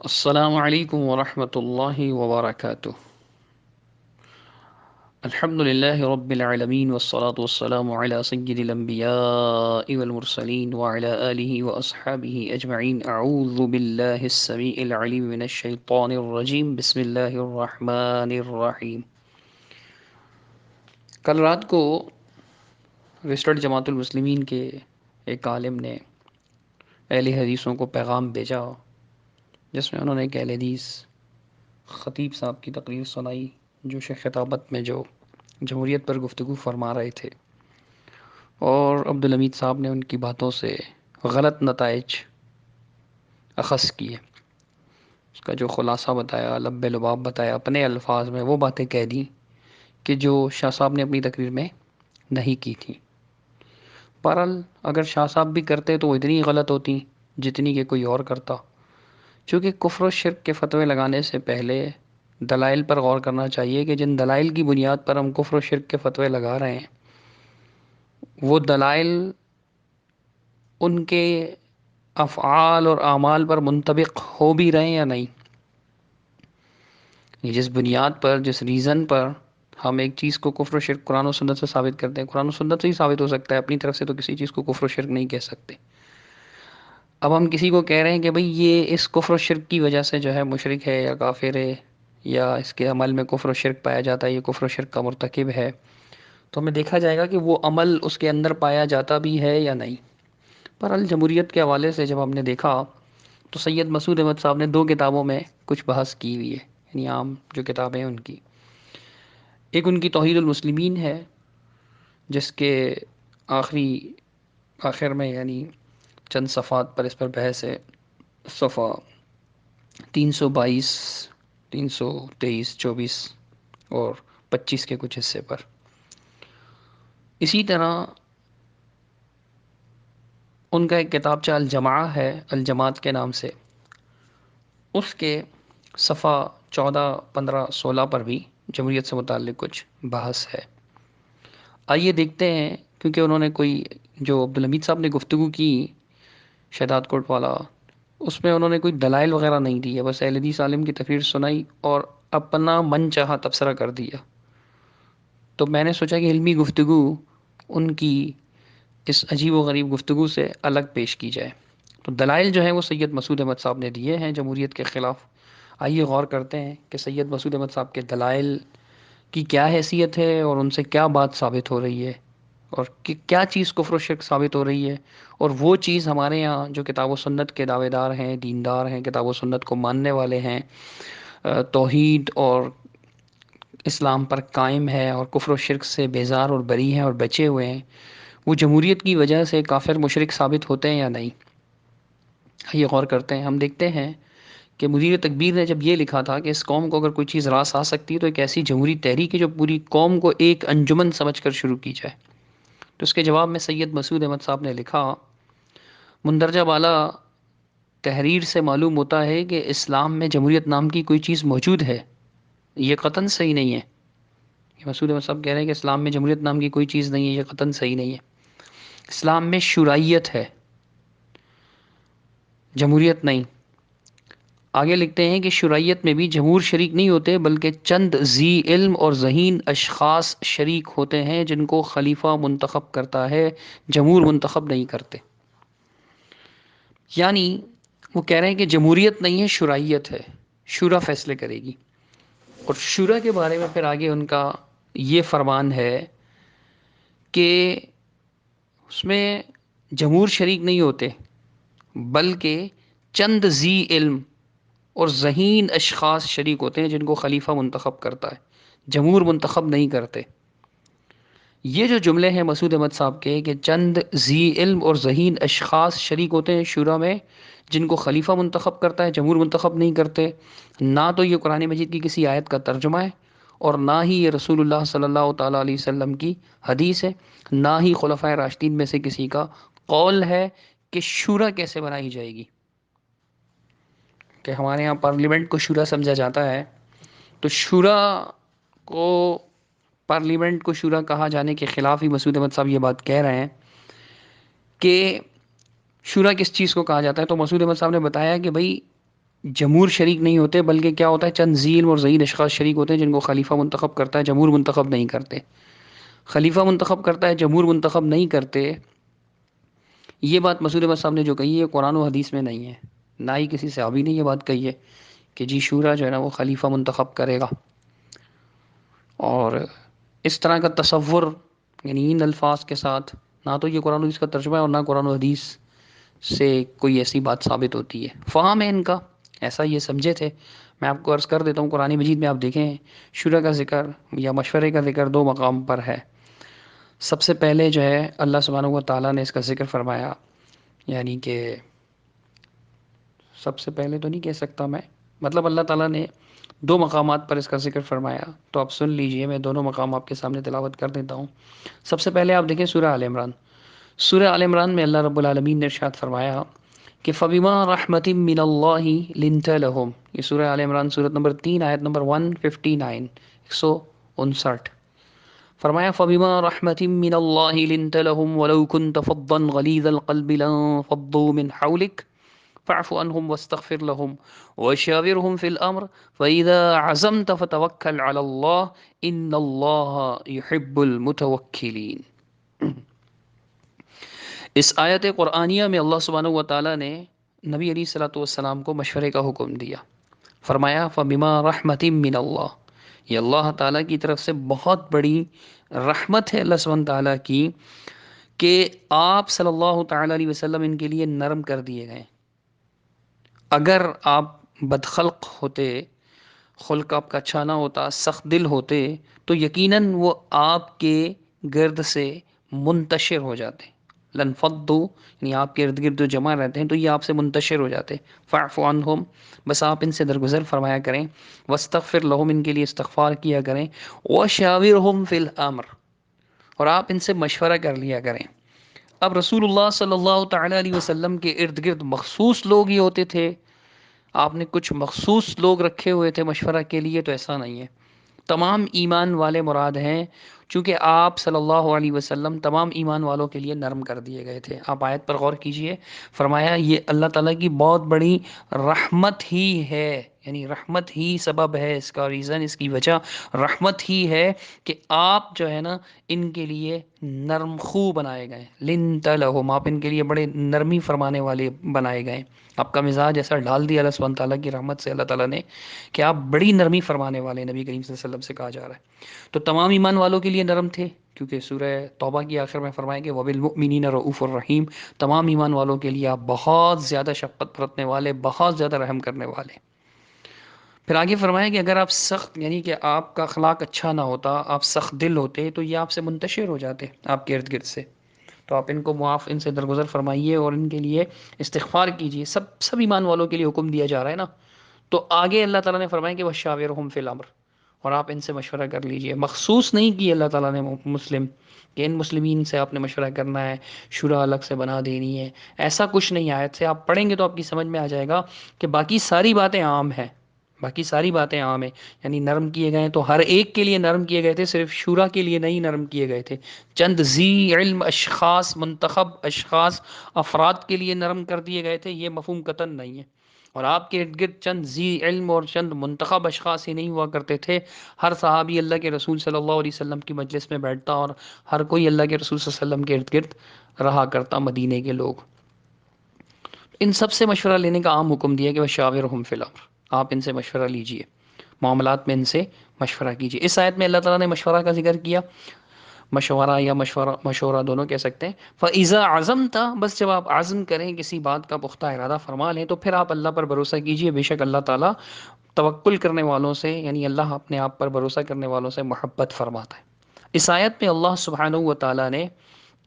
السلام علیکم ورحمۃ اللہ وبرکاتہ۔ الحمد للہ رب العالمین والصلاة والسلام علی سید الانبیاء والمرسلین وعلی آلہ واصحابہ اجمعین۔ اعوذ باللہ السمیع العلیم من الشیطان الرجیم، بسم اللہ الرحمن الرحیم۔ کل رات کو ریسٹرڈ جماعت المسلمین کے ایک عالم نے اہل حدیثوں کو پیغام بھیجا، جس میں انہوں نے ایک اہل حدیث خطیب صاحب کی تقریر سنائی، جو شیخ خطابت میں جو جمہوریت پر گفتگو فرما رہے تھے، اور عبدالحمید صاحب نے ان کی باتوں سے غلط نتائج اخذ کیے۔ اس کا جو خلاصہ بتایا، لب لباب بتایا، اپنے الفاظ میں وہ باتیں کہہ دیں کہ جو شاہ صاحب نے اپنی تقریر میں نہیں کی تھیں۔ بہرحال اگر شاہ صاحب بھی کرتے تو وہ اتنی غلط ہوتی جتنی کہ کوئی اور کرتا، چونکہ کفر و شرک کے فتوے لگانے سے پہلے دلائل پر غور کرنا چاہیے کہ جن دلائل کی بنیاد پر ہم کفر و شرک کے فتوے لگا رہے ہیں، وہ دلائل ان کے افعال اور اعمال پر منطبق ہو بھی رہے ہیں یا نہیں۔ جس بنیاد پر، جس ریزن پر ہم ایک چیز کو کفر و شرک قرآن و سنت سے ثابت کرتے ہیں، قرآن و سنت سے ہی ثابت ہو سکتا ہے، اپنی طرف سے تو کسی چیز کو کفر و شرک نہیں کہہ سکتے۔ اب ہم کسی کو کہہ رہے ہیں کہ بھئی یہ اس کفر و شرک کی وجہ سے جو ہے مشرک ہے یا کافر ہے، یا اس کے عمل میں کفر و شرک پایا جاتا ہے، یہ کفر و شرک کا مرتکب ہے، تو ہمیں دیکھا جائے گا کہ وہ عمل اس کے اندر پایا جاتا بھی ہے یا نہیں۔ پر الجمہوریت کے حوالے سے جب ہم نے دیکھا تو سید مسعود احمد صاحب نے 2 کتابوں میں کچھ بحث کی ہوئی ہے، یعنی عام جو کتابیں ہیں ان کی۔ ایک ان کی توحید المسلمین ہے، جس کے آخر میں یعنی چند صفحات پر اس پر بحث ہے، صفحہ 322، 323، 24 اور 25 کے کچھ حصے پر۔ اسی طرح ان کا ایک کتابچہ الجماعہ ہے، الجماعت کے نام سے، اس کے صفحہ 14، 15، 16 پر بھی جمہوریت سے متعلق کچھ بحث ہے۔ آئیے دیکھتے ہیں، کیونکہ انہوں نے کوئی جو عبدالحمید صاحب نے گفتگو کی شہداد کوٹ والا، اس میں انہوں نے کوئی دلائل وغیرہ نہیں دی ہے، بس اہل حدیث عالم کی تقریر سنائی اور اپنا من چاہا تبصرہ کر دیا۔ تو میں نے سوچا کہ علمی گفتگو ان کی اس عجیب و غریب گفتگو سے الگ پیش کی جائے۔ تو دلائل جو ہیں وہ سید مسعود احمد صاحب نے دیے ہیں جمہوریت کے خلاف۔ آئیے غور کرتے ہیں کہ سید مسعود احمد صاحب کے دلائل کی کیا حیثیت ہے، اور ان سے کیا بات ثابت ہو رہی ہے، اور کیا چیز کفر و شرک ثابت ہو رہی ہے، اور وہ چیز ہمارے ہاں جو کتاب و سنت کے دعوے دار ہیں، دیندار ہیں، کتاب و سنت کو ماننے والے ہیں، توحید اور اسلام پر قائم ہے اور کفر و شرک سے بیزار اور بری ہیں اور بچے ہوئے ہیں، وہ جمہوریت کی وجہ سے کافر مشرک ثابت ہوتے ہیں یا نہیں۔ یہ غور کرتے ہیں۔ ہم دیکھتے ہیں کہ مدیر تکبیر نے جب یہ لکھا تھا کہ اس قوم کو اگر کوئی چیز راس آ سکتی ہے تو ایک ایسی جمہوری تحریک ہے جو پوری قوم کو ایک انجمن سمجھ کر شروع کی جائے، تو اس کے جواب میں سید مسعود احمد صاحب نے لکھا، مندرجہ بالا تحریر سے معلوم ہوتا ہے کہ اسلام میں جمہوریت نام کی کوئی چیز موجود ہے، یہ قطعاً صحیح نہیں ہے۔ یہ مسعود احمد صاحب کہہ رہے ہیں کہ اسلام میں جمہوریت نام کی کوئی چیز نہیں ہے، یہ قطعاً صحیح نہیں ہے۔ اسلام میں شورائیت ہے، جمہوریت نہیں۔ آگے لکھتے ہیں کہ شرعیت میں بھی جمہور شریک نہیں ہوتے، بلکہ چند ذی علم اور ذہین اشخاص شریک ہوتے ہیں جن کو خلیفہ منتخب کرتا ہے، جمہور منتخب نہیں کرتے۔ یعنی وہ کہہ رہے ہیں کہ جمہوریت نہیں ہے، شرعیت ہے، شورا فیصلے کرے گی۔ اور شورا کے بارے میں پھر آگے ان کا یہ فرمان ہے کہ اس میں جمہور شریک نہیں ہوتے، بلکہ چند ذی علم اور ذہین اشخاص شریک ہوتے ہیں جن کو خلیفہ منتخب کرتا ہے، جمہور منتخب نہیں کرتے۔ یہ جو جملے ہیں مسعود احمد صاحب کے کہ چند ذی علم اور ذہین اشخاص شریک ہوتے ہیں شورا میں جن کو خلیفہ منتخب کرتا ہے، جمہور منتخب نہیں کرتے، نہ تو یہ قرآن مجید کی کسی آیت کا ترجمہ ہے، اور نہ ہی یہ رسول اللہ صلی اللہ تعالیٰ علیہ وسلم کی حدیث ہے، نہ ہی خلفائے راشدین میں سے کسی کا قول ہے کہ شورا کیسے بنائی جائے گی۔ کہ ہمارے ہاں پارلیمنٹ کو شورا سمجھا جاتا ہے، تو شورا کو، پارلیمنٹ کو شورا کہا جانے کے خلاف ہی مسعود احمد صاحب یہ بات کہہ رہے ہیں کہ شورا کس چیز کو کہا جاتا ہے۔ تو مسعود احمد صاحب نے بتایا کہ بھئی جمہور شریک نہیں ہوتے، بلکہ کیا ہوتا ہے، چند ذیل اور ضعیل اشخاص شریک ہوتے ہیں جن کو خلیفہ منتخب کرتا ہے، جمہور منتخب نہیں کرتے۔ خلیفہ منتخب کرتا ہے، جمہور منتخب نہیں کرتے۔ یہ بات مسعود احمد صاحب نے جو کہی ہے قرآن و حدیث میں نہیں ہے، نہ ہی کسی صحابی نے یہ بات کہی ہے کہ جی شورا جو ہے نا وہ خلیفہ منتخب کرے گا۔ اور اس طرح کا تصور، یعنی ان الفاظ کے ساتھ، نہ تو یہ قرآن و حدیث کا ترجمہ ہے اور نہ قرآن و حدیث سے کوئی ایسی بات ثابت ہوتی ہے۔ فہم ہے ان کا، ایسا یہ سمجھے تھے۔ میں آپ کو عرض کر دیتا ہوں، قرآن مجید میں آپ دیکھیں شورا کا ذکر یا مشورے کا ذکر دو مقام پر ہے۔ سب سے پہلے جو ہے اللہ سبحانہ و تعالیٰ نے اس کا ذکر فرمایا، یعنی کہ سب سے پہلے تو نہیں کہہ سکتا میں، مطلب اللہ تعالیٰ نے دو مقامات پر اس کا ذکر فرمایا، تو آپ سن لیجئے، میں دونوں مقام آپ کے سامنے تلاوت کر دیتا ہوں۔ سب سے پہلے آپ دیکھیں سورہ آل عمران۔ سورہ آل عمران میں اللہ رب العالمین نے ارشاد فرمایا کہ فَبِمَا رَحْمَةٍ مِّنَ اللَّهِ لِنْتَ لَهُمْ۔ یہ سورہ آل عمران سورت نمبر 3 آیت نمبر 159، 159۔ فرمایا فَبِمَا رَحْمَةٍ مِّنَ اللَّهِ لِنْتَ لَهُمْ وَلَوْ كُنْتَ فَظًّا غَلِيظَ الْقَلْبِ لَانفَضُّوا مِنْ حَوْلِكَ فاعف عنهم واستغفر لهم وشاورهم في الأمر فإذا عزمت فتوكل على الله إن الله يحب المتوكلين۔ اس آیت قرآنیہ میں اللہ سبحانہ و تعالیٰ نے نبی علیہ الصلوۃ والسلام کو مشورے کا حکم دیا۔ فرمایا فبما رحمت من اللہ، یہ اللہ تعالیٰ کی طرف سے بہت بڑی رحمت ہے اللہ سبحانہ تعالیٰ کی کہ آپ صلی اللہ تعالیٰ علیہ وسلم ان کے لیے نرم کر دیے گئے۔ اگر آپ بدخلق ہوتے، خلق آپ کا اچھا نہ ہوتا، سخت دل ہوتے، تو یقیناً وہ آپ کے گرد سے منتشر ہو جاتے۔ لنفضوا، یعنی آپ کے ارد گرد جو جمع رہتے ہیں تو یہ آپ سے منتشر ہو جاتے۔ فاعف عنہم، بس آپ ان سے درگزر فرمایا کریں۔ واستغفر لہم، ان کے لیے استغفار کیا کریں۔ وشاورہم فی الامر، اور آپ ان سے مشورہ کر لیا کریں۔ اب رسول اللہ صلی اللہ تعالیٰ علیہ وسلم کے ارد گرد مخصوص لوگ ہی ہوتے تھے، آپ نے کچھ مخصوص لوگ رکھے ہوئے تھے مشورہ کے لیے؟ تو ایسا نہیں ہے، تمام ایمان والے مراد ہیں، چونکہ آپ صلی اللہ علیہ وسلم تمام ایمان والوں کے لیے نرم کر دیے گئے تھے۔ آپ آیت پر غور کیجئے، فرمایا یہ اللہ تعالیٰ کی بہت بڑی رحمت ہی ہے، یعنی رحمت ہی سبب ہے، اس کا ریزن، اس کی وجہ رحمت ہی ہے کہ آپ جو ہے نا ان کے لیے نرم خو بنائے گئے۔ لنت لہم، آپ ان کے لیے بڑے نرمی فرمانے والے بنائے گئے۔ آپ کا مزاج ایسا ڈال دیا اللہ سبحانہ تعالیٰ کی رحمت سے اللہ تعالیٰ نے کہ آپ بڑی نرمی فرمانے والے، نبی کریم صلی اللہ علیہ وسلم سے کہا جا رہا ہے۔ تو تمام ایمان والوں کے لیے نرم تھے، کیونکہ سورہ توبہ کی آخر میں فرمائے کہ وَبِالْمُؤْمِنِينَ رؤوف الرحیم، تمام ایمان والوں کے لیے آپ بہت زیادہ شفقت برتنے والے، بہت زیادہ رحم کرنے والے۔ پھر آگے فرمایا کہ اگر آپ سخت، یعنی کہ آپ کا اخلاق اچھا نہ ہوتا، آپ سخت دل ہوتے، تو یہ آپ سے منتشر ہو جاتے آپ کے ارد گرد سے۔ تو آپ ان کو معاف، ان سے درگزر فرمائیے اور ان کے لیے استغفار کیجیے۔ سب ایمان والوں کے لیے حکم دیا جا رہا ہے نا۔ تو آگے اللہ تعالیٰ نے فرمایا کہ وَشَاوِرْهُمْ فِي الْأَمْرِ، اور آپ ان سے مشورہ کر لیجئے۔ مخصوص نہیں کی اللہ تعالیٰ نے مسلم کہ ان مسلمین سے آپ نے مشورہ کرنا ہے، شورا الگ سے بنا دینی ہے، ایسا کچھ نہیں۔ آیت سے آپ پڑھیں گے تو آپ کی سمجھ میں آ جائے گا کہ باقی ساری باتیں عام ہیں، باقی ساری باتیں عام ہیں، یعنی نرم کیے گئے تو ہر ایک کے لیے نرم کیے گئے تھے، صرف شورا کے لیے نہیں نرم کیے گئے تھے۔ چند ذی علم اشخاص، منتخب اشخاص، افراد کے لیے نرم کر دیے گئے تھے، یہ مفہوم قطعاً نہیں ہے۔ اور آپ کے ارد گرد چند ذی علم اور چند منتخب اشخاص ہی نہیں ہوا کرتے تھے، ہر صحابی اللہ کے رسول صلی اللہ علیہ وسلم کی مجلس میں بیٹھتا اور ہر کوئی اللہ کے رسول صلی اللہ علیہ وسلم کے ارد گرد رہا کرتا، مدینے کے لوگ۔ ان سب سے مشورہ لینے کا عام حکم دیا کہ وَشَاوِرْهُمْ فِي الْأَمْرِ، آپ ان سے مشورہ لیجئے، معاملات میں ان سے مشورہ کیجئے۔ اس آیت میں اللہ تعالیٰ نے مشورہ کا ذکر کیا، مشورہ یا مشورہ دونوں کہہ سکتے ہیں۔ فَإِذَا عَزَمْتَ، بس جب آپ عزم کریں، کسی بات کا پختہ ارادہ فرما لیں، تو پھر آپ اللہ پر بھروسہ کیجئے، بے شک اللہ تعالیٰ توکل کرنے والوں سے، یعنی اللہ اپنے آپ پر بھروسہ کرنے والوں سے محبت فرماتا ہے۔ اس آیت میں اللہ سبحانہ و تعالیٰ نے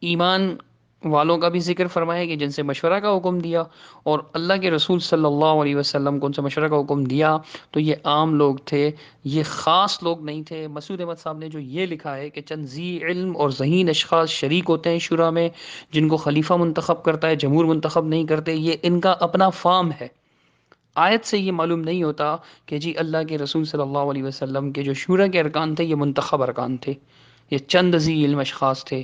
ایمان والوں کا بھی ذکر فرمایا کہ جن سے مشورہ کا حکم دیا، اور اللہ کے رسول صلی اللہ علیہ وسلم کو ان سے مشورہ کا حکم دیا تو یہ عام لوگ تھے، یہ خاص لوگ نہیں تھے۔ مسعود احمد صاحب نے جو یہ لکھا ہے کہ چند ذی علم اور ذہین اشخاص شریک ہوتے ہیں شورا میں، جن کو خلیفہ منتخب کرتا ہے، جمہور منتخب نہیں کرتے، یہ ان کا اپنا فام ہے۔ آیت سے یہ معلوم نہیں ہوتا کہ جی اللہ کے رسول صلی اللہ علیہ وسلم کے جو شورا کے ارکان تھے یہ منتخب ارکان تھے، یہ چند ذی علم اشخاص تھے،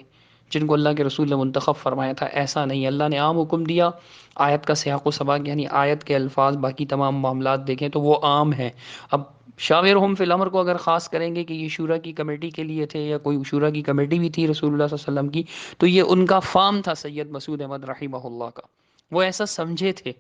جن کو اللہ کے رسول نے منتخب فرمایا تھا. ایسا نہیں، اللہ نے عام حکم دیا. آیت کا سیاق و سباق یعنی آیت کے الفاظ باقی تمام معاملات دیکھیں تو وہ عام ہیں. اب شاورہم فی الامر کو اگر خاص کریں گے کہ یہ شورا کی کمیٹی کے لیے تھے یا کوئی شورا کی کمیٹی بھی تھی رسول اللہ صلی اللہ علیہ وسلم کی، تو یہ ان کا فام تھا سید مسعود احمد رحمہ اللہ کا. وہ ایسا سمجھے تھے.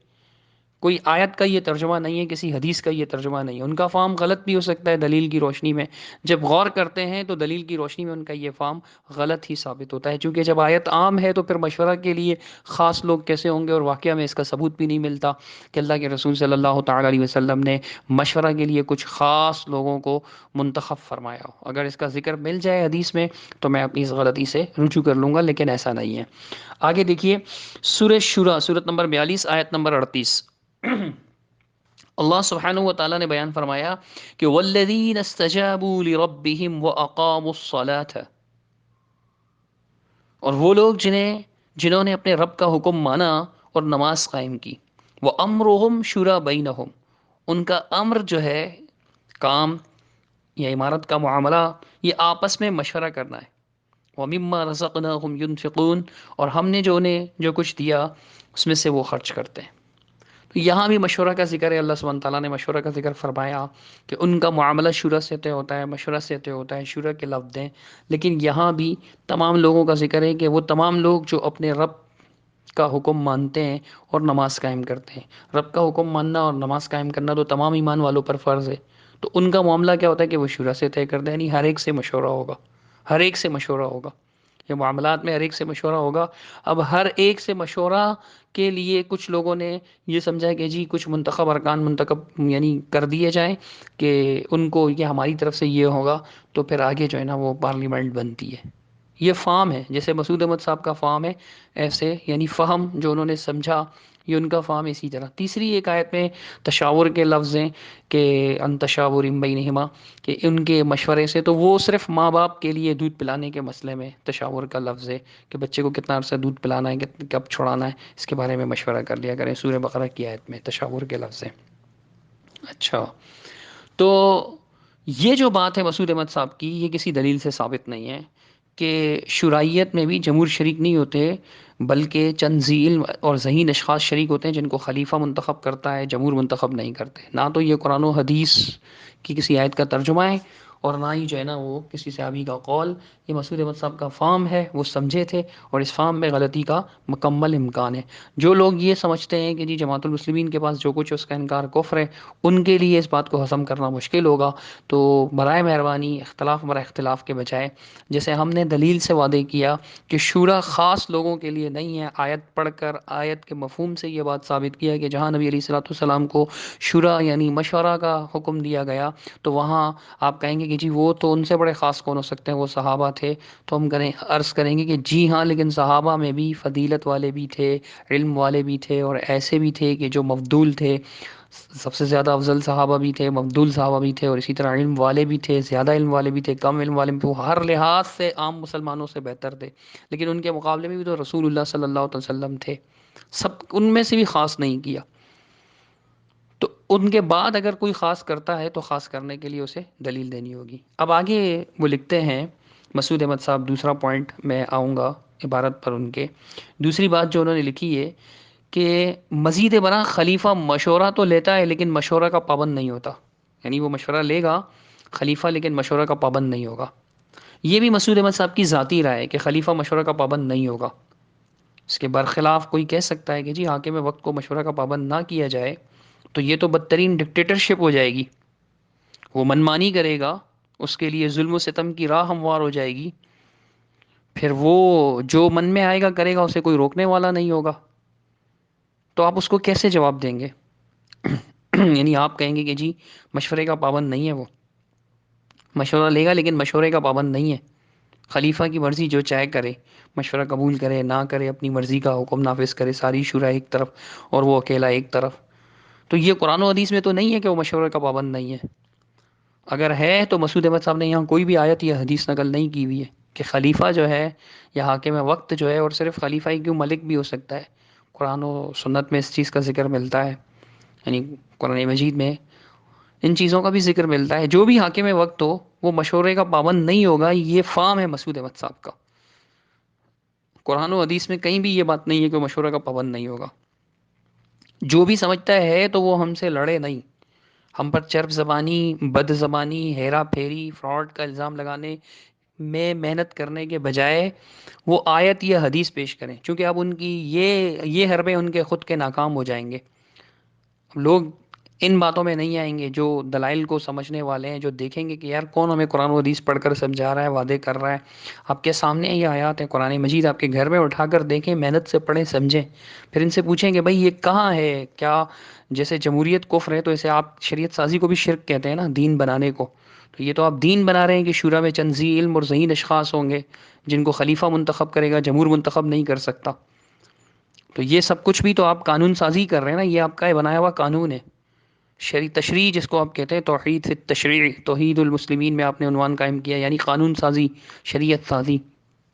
کوئی آیت کا یہ ترجمہ نہیں ہے، کسی حدیث کا یہ ترجمہ نہیں ہے. ان کا فام غلط بھی ہو سکتا ہے دلیل کی روشنی میں. جب غور کرتے ہیں تو دلیل کی روشنی میں ان کا یہ فام غلط ہی ثابت ہوتا ہے، چونکہ جب آیت عام ہے تو پھر مشورہ کے لیے خاص لوگ کیسے ہوں گے؟ اور واقعہ میں اس کا ثبوت بھی نہیں ملتا کہ اللہ کے رسول صلی اللہ تعالی علیہ وسلم نے مشورہ کے لیے کچھ خاص لوگوں کو منتخب فرمایا ہو. اگر اس کا ذکر مل جائے حدیث میں تو میں اپنی اس غلطی سے رجوع کر لوں گا، لیکن ایسا نہیں ہے. آگے دیکھیے سورہ شورى سورت نمبر 42 آیت نمبر 38. اللہ سبحانہ و تعالیٰ نے بیان فرمایا کہ والذین استجابوا لربهم واقاموا الصلاة، اور وہ لوگ جنہوں نے اپنے رب کا حکم مانا اور نماز قائم کی. وامرهم شورى بینہم، ان کا امر جو ہے، کام یا عمارت کا معاملہ، یہ آپس میں مشورہ کرنا ہے. ومما رزقناهم ينفقون، اور ہم نے جو کچھ دیا اس میں سے وہ خرچ کرتے ہیں. تو یہاں بھی مشورہ کا ذکر ہے. اللہ سبحانہ تعالیٰ نے مشورہ کا ذکر فرمایا کہ ان کا معاملہ شورا سے طے ہوتا ہے، مشورہ سے طے ہوتا ہے، شورا کے لفظ ہیں. لیکن یہاں بھی تمام لوگوں کا ذکر ہے کہ وہ تمام لوگ جو اپنے رب کا حکم مانتے ہیں اور نماز قائم کرتے ہیں. رب کا حکم ماننا اور نماز قائم کرنا تو تمام ایمان والوں پر فرض ہے. تو ان کا معاملہ کیا ہوتا ہے کہ وہ شورا سے طے کرتے ہیں، یعنی ہر ایک سے مشورہ ہوگا. ہر ایک سے مشورہ ہوگا. یہ معاملات میں ہر ایک سے مشورہ ہوگا. اب ہر ایک سے مشورہ کے لیے کچھ لوگوں نے یہ سمجھا کہ جی کچھ منتخب ارکان منتخب یعنی کر دیے جائیں کہ ان کو یہ ہماری طرف سے یہ ہوگا تو پھر آگے جو ہے نا وہ پارلیمنٹ بنتی ہے. یہ فام ہے، جیسے مسعود احمد صاحب کا فام ہے، ایسے یعنی فہم جو انہوں نے سمجھا، یہ ان کا فام اسی طرح. تیسری ایک آیت میں تشاور کے لفظ ہیں کہ ان تشاور بینہما، کہ ان کے مشورے سے. تو وہ صرف ماں باپ کے لیے دودھ پلانے کے مسئلے میں تشاور کا لفظ ہے کہ بچے کو کتنا عرصہ دودھ پلانا ہے، کب چھڑانا ہے، اس کے بارے میں مشورہ کر لیا کریں. سورہ بقرہ کی آیت میں تشاور کے لفظ ہیں. اچھا، تو یہ جو بات ہے مسعود احمد صاحب کی، یہ کسی دلیل سے ثابت نہیں ہے کہ شرائیت میں بھی جمہور شریک نہیں ہوتے، بلکہ چند ذی علم اور ذہین اشخاص شریک ہوتے ہیں جن کو خلیفہ منتخب کرتا ہے، جمہور منتخب نہیں کرتے. نہ تو یہ قرآن و حدیث کی کسی آیت کا ترجمہ ہے اور نہ ہی جو ہے نا وہ کسی صحابی کا قول. یہ مسعود احمد صاحب کا فام ہے، وہ سمجھے تھے اور اس فام میں غلطی کا مکمل امکان ہے. جو لوگ یہ سمجھتے ہیں کہ جی جماعت المسلمین کے پاس جو کچھ ہے اس کا انکار کفر ہے، ان کے لیے اس بات کو ہضم کرنا مشکل ہوگا. تو برائے مہربانی اختلاف برائے اختلاف کے بجائے، جیسے ہم نے دلیل سے وعدے کیا کہ شورا خاص لوگوں کے لیے نہیں ہے، آیت پڑھ کر آیت کے مفہوم سے یہ بات ثابت کیا کہ جہاں نبی علیہ الصلوۃ والسلام کو شورا یعنی مشورہ کا حکم دیا گیا تو وہاں آپ کہیں گے کہ جی وہ تو ان سے بڑے خاص کون ہو سکتے ہیں، وہ صحابہ تھے. تو ہم عرض کریں گے کہ جی ہاں، لیکن صحابہ میں بھی فضیلت والے بھی تھے، علم والے بھی تھے، اور ایسے بھی تھے کہ جو مفضول تھے. سب سے زیادہ افضل صحابہ بھی تھے، مفضول صحابہ بھی تھے، اور اسی طرح علم والے بھی تھے، زیادہ علم والے بھی تھے، کم علم والے بھی تھے. وہ ہر لحاظ سے عام مسلمانوں سے بہتر تھے، لیکن ان کے مقابلے میں بھی تو رسول اللہ صلی اللہ علیہ وسلم تھے. سب ان میں سے بھی خاص نہیں کیا. تو ان کے بعد اگر کوئی خاص کرتا ہے تو خاص کرنے کے لیے اسے دلیل دینی ہوگی. اب آگے وہ لکھتے ہیں مسعود احمد صاحب، دوسرا پوائنٹ میں آؤں گا عبارت پر ان کے. دوسری بات جو انہوں نے لکھی ہے کہ مزید برآں خلیفہ مشورہ تو لیتا ہے لیکن مشورہ کا پابند نہیں ہوتا. یعنی وہ مشورہ لے گا خلیفہ، لیکن مشورہ کا پابند نہیں ہوگا. یہ بھی مسعود احمد صاحب کی ذاتی رائے ہے کہ خلیفہ مشورہ کا پابند نہیں ہوگا. اس کے برخلاف کوئی کہہ سکتا ہے کہ جی حاکم وقت کو مشورہ کا پابند نہ کیا جائے تو یہ تو بدترین ڈکٹیٹرشپ ہو جائے گی، وہ منمانی کرے گا، اس کے لیے ظلم و ستم کی راہ ہموار ہو جائے گی، پھر وہ جو من میں آئے گا کرے گا، اسے کوئی روکنے والا نہیں ہوگا. تو آپ اس کو کیسے جواب دیں گے؟ یعنی آپ کہیں گے کہ جی مشورے کا پابند نہیں ہے، وہ مشورہ لے گا لیکن مشورے کا پابند نہیں ہے، خلیفہ کی مرضی جو چاہے کرے، مشورہ قبول کرے نہ کرے، اپنی مرضی کا حکم نافذ کرے، ساری شورا ایک طرف اور وہ اکیلا ایک طرف. تو یہ قرآن و حدیث میں تو نہیں ہے کہ وہ مشورے کا پابند نہیں ہے. اگر ہے تو مسعود احمد صاحب نے یہاں کوئی بھی آیت یا حدیث نقل نہیں کی ہوئی ہے کہ خلیفہ جو ہے یا حاکم وقت جو ہے، اور صرف خلیفہ ہی کیوں، ملک بھی ہو سکتا ہے. قرآن و سنت میں اس چیز کا ذکر ملتا ہے، یعنی قرآن مجید میں ان چیزوں کا بھی ذکر ملتا ہے. جو بھی حاکم وقت ہو وہ مشورے کا پابند نہیں ہوگا. یہ فام ہے مسعود احمد صاحب کا. قرآن و حدیث میں کہیں بھی یہ بات نہیں ہے کہ وہ مشورہ کا پابند نہیں ہوگا. جو بھی سمجھتا ہے تو وہ ہم سے لڑے نہیں. ہم پر چرب زبانی، بد زبانی، ہیرا پھیری، فراڈ کا الزام لگانے میں محنت کرنے کے بجائے وہ آیت یا حدیث پیش کریں، چونکہ اب ان کی یہ حربے ان کے خود کے ناکام ہو جائیں گے. لوگ ان باتوں میں نہیں آئیں گے جو دلائل کو سمجھنے والے ہیں، جو دیکھیں گے کہ یار کون ہمیں قرآن و حدیث پڑھ کر سمجھا رہا ہے، وعدے کر رہا ہے. آپ کے سامنے یہ آیات ہیں قرآن مجید، آپ کے گھر میں اٹھا کر دیکھیں، محنت سے پڑھیں، سمجھیں. پھر ان سے پوچھیں کہ بھائی یہ کہاں ہے؟ کیا جیسے جمہوریت کفر ہے تو اسے آپ شریعت سازی کو بھی شرک کہتے ہیں نا، دین بنانے کو. تو یہ تو آپ دین بنا رہے ہیں کہ شورا میں چند ذی علم اور ذہین اشخاص ہوں گے جن کو خلیفہ منتخب کرے گا، جمہور منتخب نہیں کر سکتا. تو یہ سب کچھ بھی تو آپ قانون سازی کر رہے ہیں نا، یہ آپ کا بنایا ہوا قانون ہے. تشریع جس کو آپ کہتے ہیں، توحید فی التشریع، توحید المسلمین میں آپ نے عنوان قائم کیا، یعنی قانون سازی، شریعت سازی.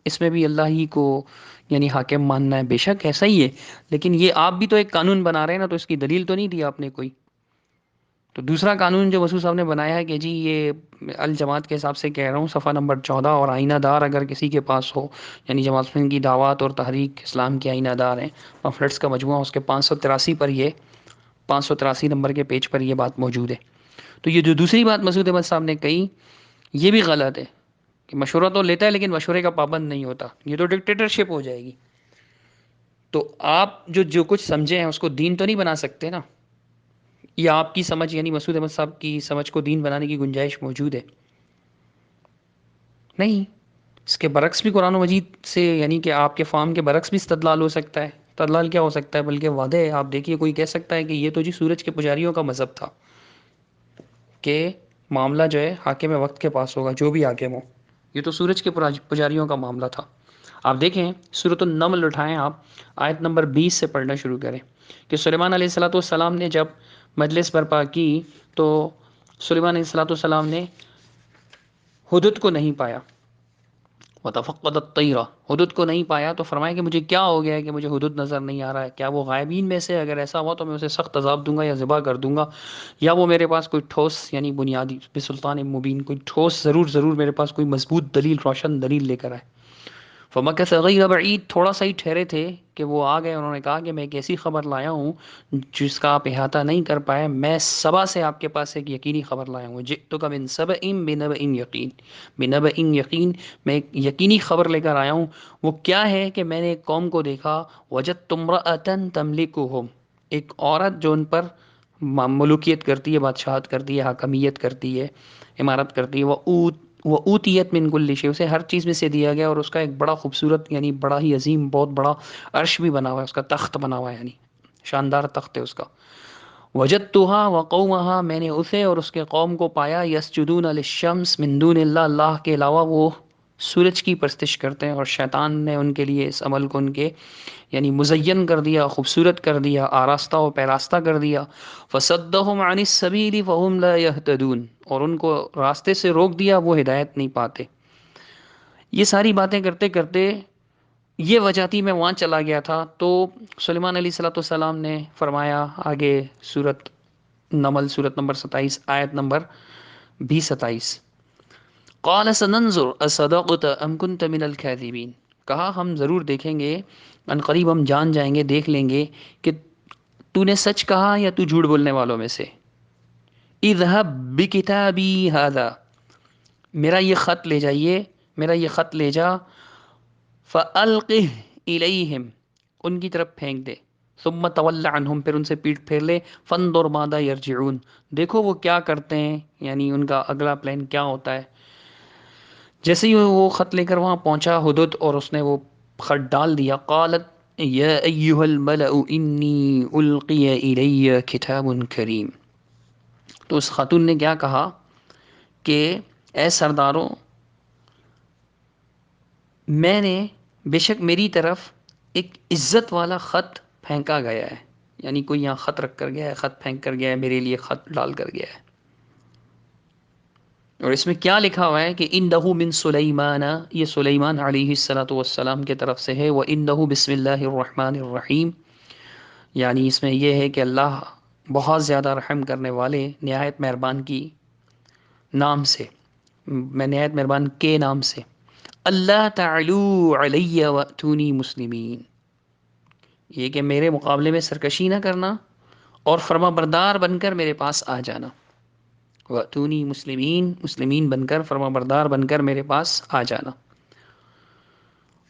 اس میں بھی اللہ ہی کو یعنی حاکم ماننا ہے. بے شک ایسا ہی ہے، لیکن یہ آپ بھی تو ایک قانون بنا رہے ہیں نا، تو اس کی دلیل تو نہیں دی آپ نے کوئی. تو دوسرا قانون جو مسعود صاحب نے بنایا ہے کہ جی یہ الجماعت کے حساب سے کہہ رہا ہوں، صفحہ نمبر 14، اور آئینہ دار اگر کسی کے پاس ہو، یعنی جماعت اسلامی کی دعوات اور تحریک اسلام کے آئینہ دار ہیں، پمفلٹس کا مجموعہ، اس کے 583 پر یہ 583 نمبر کے پیج پر یہ بات موجود ہے. تو یہ جو دوسری بات مسعود احمد صاحب نے کہی، یہ بھی غلط ہے کہ مشورہ تو لیتا ہے لیکن مشورے کا پابند نہیں ہوتا. یہ تو ڈکٹیٹرشپ ہو جائے گی. تو آپ جو کچھ سمجھے ہیں اس کو دین تو نہیں بنا سکتے نا. یا آپ کی سمجھ یعنی مسعود احمد صاحب کی سمجھ کو دین بنانے کی گنجائش موجود ہے؟ نہیں. اس کے برعکس بھی قرآن و مجید سے، یعنی کہ آپ کے فام کے برعکس بھی استدلال ہو سکتا ہے. استدلال کیا ہو سکتا ہے؟ بلکہ وعدے ہے. آپ دیکھیے کوئی کہہ سکتا ہے کہ یہ تو جی سورج کے پجاریوں کا مذہب تھا، کہ معاملہ جو ہے حاکم وقت کے پاس ہوگا، جو بھی حاکم ہو. یہ تو سورج کے پجاریوں کا معاملہ تھا. آپ دیکھیں سورۃ النمل اٹھائیں، آپ آیت نمبر 20 سے پڑھنا شروع کریں کہ سلیمان علیہ الصلوۃ والسلام نے جب مجلس برپا کی تو سلیمان علیہ الصلوۃ والسلام نے ہدہد کو نہیں پایا. وتفقد الطیر، ہدہد کو نہیں پایا تو فرمایا کہ مجھے کیا ہو گیا ہے کہ مجھے ہدہد نظر نہیں آ رہا ہے؟ کیا وہ غائبین میں سے؟ اگر ایسا ہوا تو میں اسے سخت عذاب دوں گا یا ذبح کر دوں گا، یا وہ میرے پاس کوئی ٹھوس یعنی بنیادی بسلطان مبین، کوئی ٹھوس ضرور میرے پاس کوئی مضبوط دلیل، روشن دلیل لے کر آئے. فمکث غیر بعید، تھوڑا سا ہی ٹھہرے تھے کہ وہ آ گئے. انہوں نے کہا کہ میں ایک ایسی خبر لایا ہوں جس کا آپ احاطہ نہیں کر پائے. میں سبا سے آپ کے پاس ایک یقینی خبر لایا ہوں. جئتک من سبأ بنبأ یقین، بنبأ یقین، میں ایک یقینی خبر لے کر آیا ہوں. وہ کیا ہے کہ میں نے ایک قوم کو دیکھا، وجدت امرأة تملکہم، ایک عورت جو ان پر ملوکیت کرتی ہے، بادشاہت کرتی ہے، حاکمیت کرتی ہے، امارت کرتی ہے. وہ اوتیت من کل شیء، اسے ہر چیز میں سے دیا گیا، اور اس کا ایک بڑا خوبصورت یعنی بڑا ہی عظیم بہت بڑا عرش بھی بنا ہوا ہے، اس کا تخت بنا ہوا ہے، یعنی شاندار تخت ہے اس کا. وجدتها وقومها، میں نے اسے اور اس کے قوم کو پایا، یسجدون للشمس من دون اللہ، اللہ کے علاوہ وہ سورج کی پرستش کرتے ہیں، اور شیطان نے ان کے لیے اس عمل کو ان کے یعنی مزین کر دیا، خوبصورت کر دیا، آراستہ و پیراستہ کر دیا. فصدهم عن السبیل فهم لا يهتدون، اور ان کو راستے سے روک دیا، وہ ہدایت نہیں پاتے. یہ ساری باتیں کرتے کرتے یہ وجہ تھی میں وہاں چلا گیا تھا. تو سلیمان علیہ الصلوۃ والسلام نے فرمایا آگے سورۃ نمل سورۃ نمبر 27 آیت نمبر 20-27، قال سننظر اصدقت ام كنت من الكاذبین، کہا ہم ضرور دیکھیں گے، ان قریب ہم جان جائیں گے، دیکھ لیں گے کہ تو نے سچ کہا یا تو جھوٹ بولنے والوں میں سے. اذهب بکتابی هذا، میرا یہ خط لے جائیے، میرا یہ خط لے جا. فَأَلْقِهْ إِلَيْهِمْ، ان کی طرف پھینک دے. ثُمَّ تَوَلَّ عَنْهُمْ، پھر ان سے پیٹ پھیر لے. فَانْظُرْ مَاذَا يَرْجِعُونَ، دیکھو وہ کیا کرتے ہیں، یعنی ان کا اگلا پلان کیا ہوتا ہے. جیسے ہی وہ خط لے کر وہاں پہنچا ہدہد، اور اس نے وہ خط ڈال دیا. قالت یا ایھا الملأ انی القی الی کتاب کریم، تو اس خاتون نے کیا کہا کہ اے سرداروں، میں نے بے شک میری طرف ایک عزت والا خط پھینکا گیا ہے، یعنی کوئی یہاں خط رکھ کر گیا ہے، خط پھینک کر گیا ہے، میرے لیے خط ڈال کر گیا ہے. اور اس میں کیا لکھا ہوا ہے کہ انہ من سلیمان، یہ سلیمان علیہ الصلوۃ والسلام کی طرف سے ہے. وانہ بسم اللہ الرحمن الرحیم، یعنی اس میں یہ ہے کہ اللہ بہت زیادہ رحم کرنے والے، نہایت مہربان کی نام سے، میں نہایت مہربان کے نام سے. اللہ تعلو علی واتونی مسلمین، یہ کہ میرے مقابلے میں سرکشی نہ کرنا اور فرما بردار بن کر میرے پاس آ جانا. واتونی مسلمین، مسلمین بن کر، فرما بردار بن کر میرے پاس آ جانا.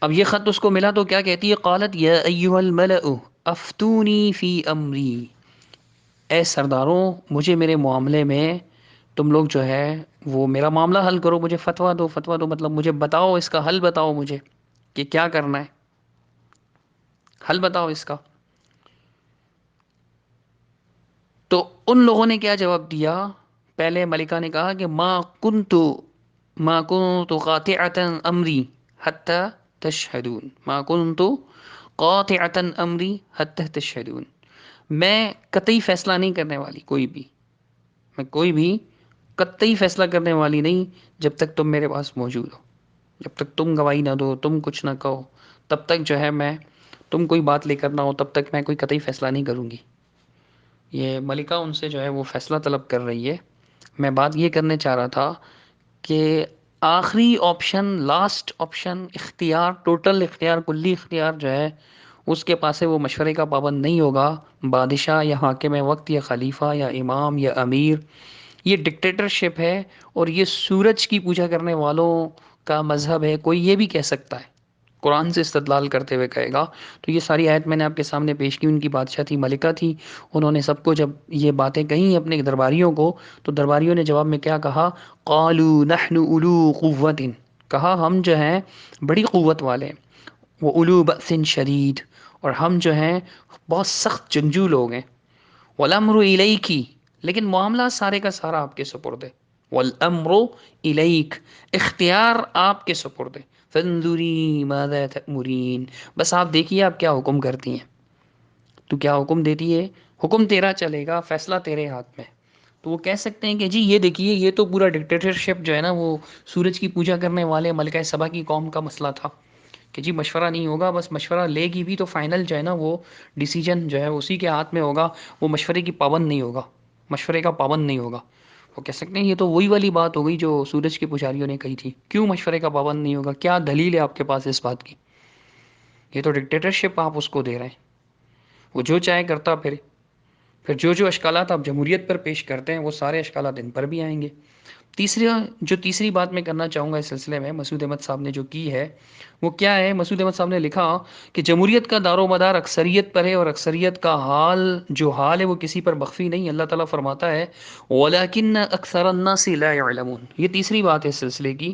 اب یہ خط اس کو ملا تو کیا کہتی ہے؟ قالت یا ایھا الملأ افتونی فی امری، اے سرداروں مجھے میرے معاملے میں تم لوگ جو ہے وہ میرا معاملہ حل کرو، مجھے فتویٰ دو. فتویٰ دو مطلب مجھے بتاؤ، اس کا حل بتاؤ مجھے کہ کیا کرنا ہے، حل بتاؤ اس کا. تو ان لوگوں نے کیا جواب دیا؟ پہلے ملکہ نے کہا کہ ما کنت قاطعتا امری حتی تشہدون، ما کنت قاطعتا امری حتی تشہدون، میں قطعی فیصلہ نہیں کرنے والی، کوئی بھی، میں کوئی بھی قطعی فیصلہ کرنے والی نہیں جب تک تم میرے پاس موجود ہو، جب تک تم گواہی نہ دو، تم کچھ نہ کہو، تب تک جو ہے میں، تم کوئی بات لے کر نہ ہو تب تک میں کوئی قطعی فیصلہ نہیں کروں گی. یہ ملکہ ان سے جو ہے وہ فیصلہ طلب کر رہی ہے. میں بات یہ کرنے چاہ رہا تھا کہ آخری آپشن، لاسٹ آپشن، اختیار، ٹوٹل اختیار، کلی اختیار جو ہے اس کے پاس ہے، وہ مشورے کا پابند نہیں ہوگا. بادشاہ یا حاکم وقت یا خلیفہ یا امام یا امیر، یہ ڈکٹیٹرشپ ہے اور یہ سورج کی پوجا کرنے والوں کا مذہب ہے. کوئی یہ بھی کہہ سکتا ہے، قرآن سے استدلال کرتے ہوئے کہے گا. تو یہ ساری آیت میں نے آپ کے سامنے پیش کی. ان کی بادشاہ تھی، ملکہ تھی. انہوں نے سب کو جب یہ باتیں کہیں اپنے درباریوں کو، تو درباریوں نے جواب میں کیا کہا؟ قالوا نحن اولو قوت، کہا ہم جو ہیں بڑی قوت والے ہیں، وہ اولو بأس شدید، اور ہم جو ہیں بہت سخت جنگجو لوگ ہیں. والامر الیک، لیکن معاملہ سارے کا سارا آپ کے سپرد ہے. والامر الیک، اختیار آپ کے سپرد ہے. فانظری ماذا تأمرین، بس آپ دیکھیے آپ کیا حکم کرتی ہیں. تو کیا حکم دیتی ہے؟ حکم تیرا چلے گا، فیصلہ تیرے ہاتھ میں. تو وہ کہہ سکتے ہیں کہ جی یہ دیکھیے یہ تو پورا ڈکٹیٹرشپ جو ہے نا، وہ سورج کی پوجا کرنے والے ملکہ سبا کی قوم کا مسئلہ تھا کہ جی مشورہ نہیں ہوگا، بس مشورہ لے گی بھی تو فائنل جو ہے نا وہ ڈیسیجن جو ہے اسی کے ہاتھ میں ہوگا، وہ مشورے کی پابند نہیں ہوگا، مشورے کا پابند نہیں ہوگا. وہ کہہ سکتے ہیں یہ تو وہی والی بات ہو گئی جو سورج کے پجاریوں نے کہی تھی، کیوں مشورے کا پابند نہیں ہوگا؟ کیا دلیل ہے آپ کے پاس اس بات کی؟ یہ تو ڈکٹیٹرشپ آپ اس کو دے رہے ہیں، وہ جو چاہے کرتا پھر جو اشکالات آپ جمہوریت پر پیش کرتے ہیں وہ سارے اشکالات ان پر بھی آئیں گے. تیسری بات میں کرنا چاہوں گا اس سلسلے میں، مسعود احمد صاحب نے جو کی ہے وہ کیا ہے؟ مسعود احمد صاحب نے لکھا کہ جمہوریت کا دار و مدار اکثریت پر ہے، اور اکثریت کا حال جو حال ہے وہ کسی پر مخفی نہیں. اللہ تعالیٰ فرماتا ہے وَلَكِنَّ أَكْثَرَ النَّاسِ لَا يَعْلَمُونَ. یہ تیسری بات ہے اس سلسلے کی،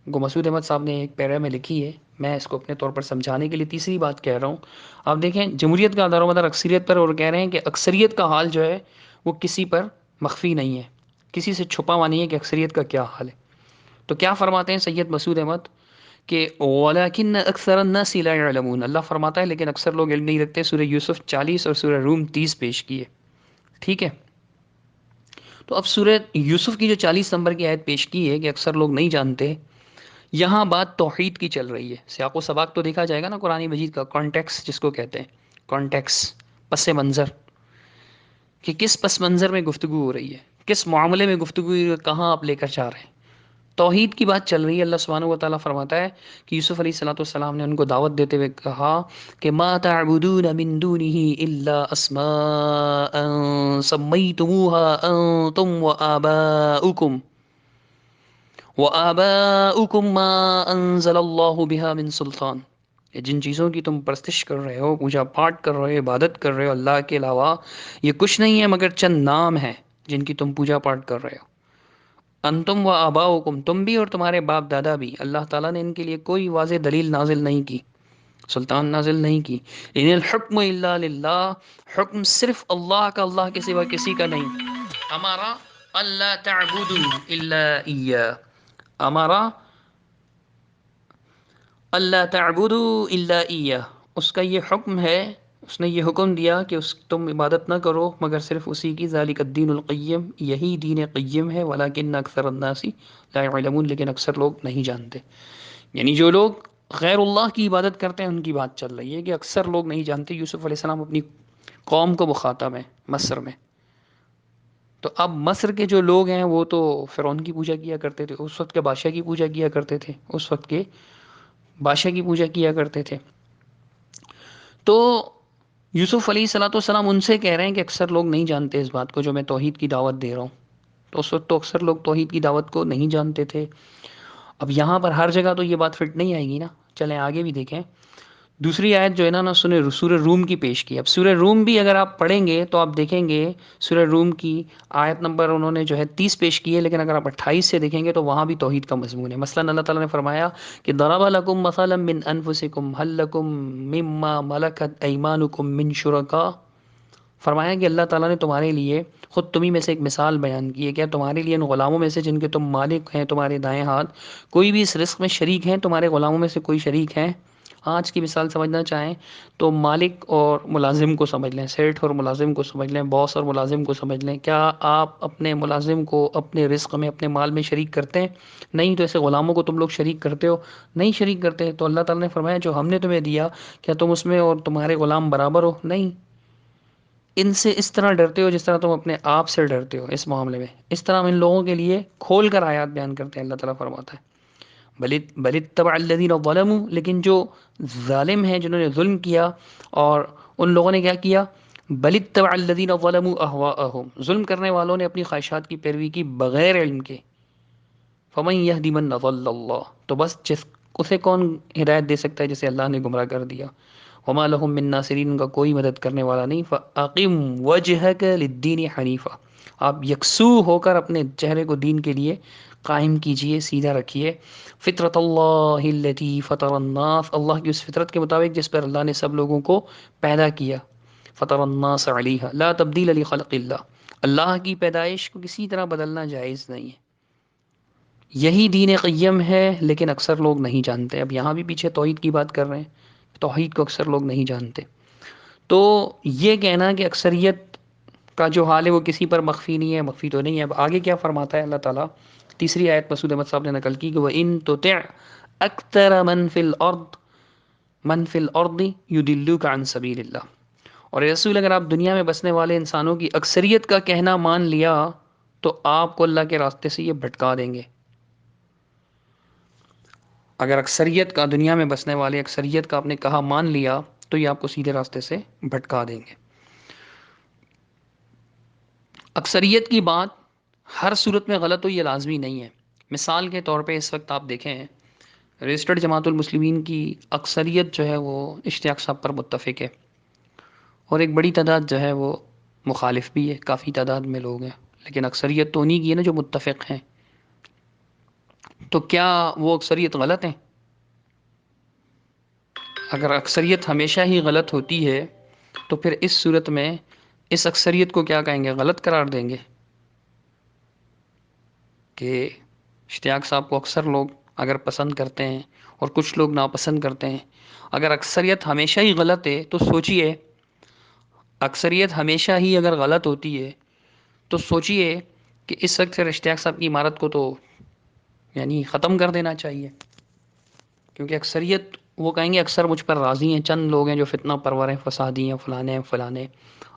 کو مسعود احمد صاحب نے ایک پیرا میں لکھی ہے. میں اس کو اپنے طور پر سمجھانے کے لیے تیسری بات کہہ رہا ہوں. آپ دیکھیں جمہوریت کا دار و مدار اکثریت پر، اور کہہ رہے ہیں کہ اکثریت کا حال جو ہے وہ کسی پر مخفی نہیں ہے، کسی سے چھپا ہوا نہیں ہے کہ اکثریت کا کیا حال ہے. تو کیا فرماتے ہیں سید مسعود احمد کہ وَلَكِنَّ أَكْثَرَ النَّاسِ لَا يَعْلَمُونَ، اللہ فرماتا ہے لیکن اکثر لوگ علم نہیں رکھتے. سورہ یوسف 40 اور سورہ روم 30 پیش کیے. ٹھیک ہے، تو اب سورہ یوسف کی جو 40 نمبر کی آیت پیش کی ہے کہ اکثر لوگ نہیں جانتے، یہاں بات توحید کی چل رہی ہے. سیاق و سباق تو دیکھا جائے گا نا قرآن مجید کا، کانٹیکس جس کو کہتے ہیں، کانٹیکس، پس منظر، کہ کس پس منظر میں گفتگو ہو رہی ہے، کس معاملے میں گفتگو ہو رہی ہے، کہاں آپ لے کر جا رہے ہیں. توحید کی بات چل رہی ہے. اللہ سبحانہ و تعالیٰ فرماتا ہے کہ یوسف علیہ الصلوۃ والسلام نے ان کو دعوت دیتے ہوئے کہا کہ ما تعبدون من دونه الا اسماء سمیتموها انتم وآباؤکم ما انزل اللہ بها من سلطان. یہ جن چیزوں کی تم پرستش کر رہے ہو، پوجا پاٹ کر رہے ہو، عبادت کر رہے ہو اللہ کے علاوہ، یہ کچھ نہیں ہے مگر چند نام ہیں جن کی تم پوجا پاٹ کر رہے ہو. انتم و آباؤکم، تم بھی اور تمہارے باپ دادا بھی. اللہ تعالیٰ نے ان کے لیے کوئی واضح دلیل نازل نہیں کی، سلطان نازل نہیں کی. ان الحکم الا للہ، حکم صرف اللہ کا، اللہ کے سوا کسی کا نہیں. ہمارا اللہ تعبدوا الا ایہ، ہمارا اللہ تعبدوا الا ایہ، اس کا یہ حکم ہے، اس نے یہ حکم دیا کہ تم عبادت نہ کرو مگر صرف اسی کی. ذالک الدین القیم، یہی دین قیم ہے. ولکن اکثر الناس لا يعلمون، لیکن اکثر لوگ نہیں جانتے. یعنی جو لوگ غیر اللہ کی عبادت کرتے ہیں ان کی بات چل رہی ہے کہ اکثر لوگ نہیں جانتے. یوسف علیہ السلام اپنی قوم کو مخاطب ہیں مصر میں. تو اب مصر کے جو لوگ ہیں وہ تو فرعون کی پوجا کیا کرتے تھے، اس وقت کے بادشاہ کی پوجا کیا کرتے تھے، اس وقت کے بادشاہ کی پوجا کیا کرتے تھے. تو یوسف علیہ الصلوۃ والسلام ان سے کہہ رہے ہیں کہ اکثر لوگ نہیں جانتے اس بات کو جو میں توحید کی دعوت دے رہا ہوں. تو اس وقت تو اکثر لوگ توحید کی دعوت کو نہیں جانتے تھے. اب یہاں پر ہر جگہ تو یہ بات فٹ نہیں آئے گی نا. چلیں آگے بھی دیکھیں. دوسری آیت جو ہے نا سنے سورہ روم کی پیش کی. اب سورہ روم بھی اگر آپ پڑھیں گے تو آپ دیکھیں گے سورہ روم کی آیت نمبر انہوں نے جو ہے 30 پیش کی ہے، لیکن اگر آپ 28 سے دیکھیں گے تو وہاں بھی توحید کا مضمون ہے. مثلا اللہ تعالیٰ نے فرمایا کہ ضرب لکم مثلا من انفسکم هل لکم مما ملکت ایمانکم من شرکاء. فرمایا کہ اللہ تعالیٰ نے تمہارے لیے خود تمہیں میں سے ایک مثال بیان کی ہے، کیا تمہارے لیے ان غلاموں میں سے جن کے تم مالک ہیں تمہارے دائیں ہاتھ کوئی بھی اس رزق میں شریک ہیں؟ تمہارے غلاموں میں سے کوئی شریک ہیں؟ آج کی مثال سمجھنا چاہیں تو مالک اور ملازم کو سمجھ لیں، سیٹھ اور ملازم کو سمجھ لیں، باس اور ملازم کو سمجھ لیں. کیا آپ اپنے ملازم کو اپنے رزق میں اپنے مال میں شریک کرتے ہیں؟ نہیں. تو ایسے غلاموں کو تم لوگ شریک کرتے ہو؟ نہیں شریک کرتے. تو اللہ تعالیٰ نے فرمایا جو ہم نے تمہیں دیا کیا تم اس میں اور تمہارے غلام برابر ہو؟ نہیں. ان سے اس طرح ڈرتے ہو جس طرح تم اپنے آپ سے ڈرتے ہو اس معاملے میں. اس طرح ہم ان لوگوں کے لیے کھول کر آیات بیان کرتے ہیں. اللہ تعالیٰ فرماتا ہے بل اتبع الذین ظلموا، لیکن جو ظالم ہیں جنہوں نے ظلم کیا، اور ان لوگوں نے کیا کیا؟ بل اتبع الذین ظلموا اہواءہم، ظلم کرنے والوں نے اپنی خواہشات کی پیروی کی بغیر علم کے. فمن یہدی من ضل اللہ، تو بس جس اسے کون ہدایت دے سکتا ہے جسے اللہ نے گمراہ کر دیا. وما لهم من ناصرین، ان کا کوئی مدد کرنے والا نہیں. فاقم وجہک للدین حنیفا، آپ یکسو ہو کر اپنے چہرے کو دین کے لیے قائم کیجئے، سیدھا رکھیے. فطرت اللہ التی فطر الناس، اللہ کی اس فطرت کے مطابق جس پر اللہ نے سب لوگوں کو پیدا کیا. فطر الناس علیہا لا تبدیل لخلق اللہ، اللہ کی پیدائش کو کسی طرح بدلنا جائز نہیں ہے. یہی دین قیم ہے، لیکن اکثر لوگ نہیں جانتے. اب یہاں بھی پیچھے توحید کی بات کر رہے ہیں، توحید کو اکثر لوگ نہیں جانتے. تو یہ کہنا کہ اکثریت کا جو حال ہے وہ کسی پر مخفی نہیں ہے، مخفی تو نہیں ہے. اب آگے کیا فرماتا ہے اللہ تعالیٰ؟ تیسری آیت مسعود احمد صاحب نے نقل کی کہ وَإِن تُطِعْ أَكْثَرَ مَن فِي الْأَرْضِ يُضِلُّوكَ عَن سَبِيلِ اللَّهِ. اور اے رسول اگر آپ دنیا میں بسنے والے انسانوں کی اکثریت کا کہنا مان لیا تو آپ کو اللہ کے راستے سے یہ بھٹکا دیں گے. اگر اکثریت کا، دنیا میں بسنے والے اکثریت کا آپ نے کہا مان لیا تو یہ آپ کو سیدھے راستے سے بھٹکا دیں گے. اکثریت کی بات ہر صورت میں غلط ہو یہ لازمی نہیں ہے. مثال کے طور پہ اس وقت آپ دیکھیں رجسٹرڈ جماعت المسلمین کی اکثریت جو ہے وہ اشتیاق صاحب پر متفق ہے، اور ایک بڑی تعداد جو ہے وہ مخالف بھی ہے، کافی تعداد میں لوگ ہیں، لیکن اکثریت تو انہی کی ہے نا جو متفق ہیں. تو کیا وہ اکثریت غلط ہیں؟ اگر اکثریت ہمیشہ ہی غلط ہوتی ہے تو پھر اس صورت میں اس اکثریت کو کیا کہیں گے؟ غلط قرار دیں گے. کہ اشتیاق صاحب کو اکثر لوگ اگر پسند کرتے ہیں اور کچھ لوگ ناپسند کرتے ہیں، اگر اکثریت ہمیشہ ہی غلط ہے تو سوچئے، اکثریت ہمیشہ ہی اگر غلط ہوتی ہے تو سوچئے کہ اس وقت پھر اشتیاق صاحب کی عمارت کو تو یعنی ختم کر دینا چاہیے. کیونکہ اکثریت وہ کہیں گے اکثر مجھ پر راضی ہیں، چند لوگ ہیں جو فتنہ پرور ہیں، فسادی ہیں، فلانے ہیں فلانے،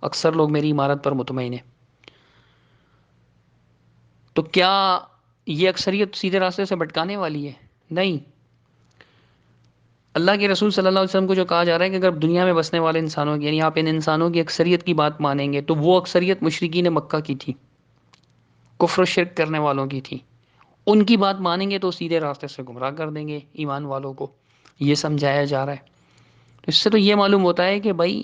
اکثر لوگ میری عمارت پر مطمئن ہیں. تو کیا یہ اکثریت سیدھے راستے سے بھٹکانے والی ہے؟ نہیں. اللہ کے رسول صلی اللہ علیہ وسلم کو جو کہا جا رہا ہے کہ اگر دنیا میں بسنے والے انسانوں کی، یعنی آپ ان انسانوں کی اکثریت کی بات مانیں گے تو وہ اکثریت مشرکین مکہ کی تھی، کفر و شرک کرنے والوں کی تھی. ان کی بات مانیں گے تو سیدھے راستے سے گمراہ کر دیں گے ایمان والوں کو. یہ سمجھایا جا رہا ہے. تو اس سے تو یہ معلوم ہوتا ہے کہ بھائی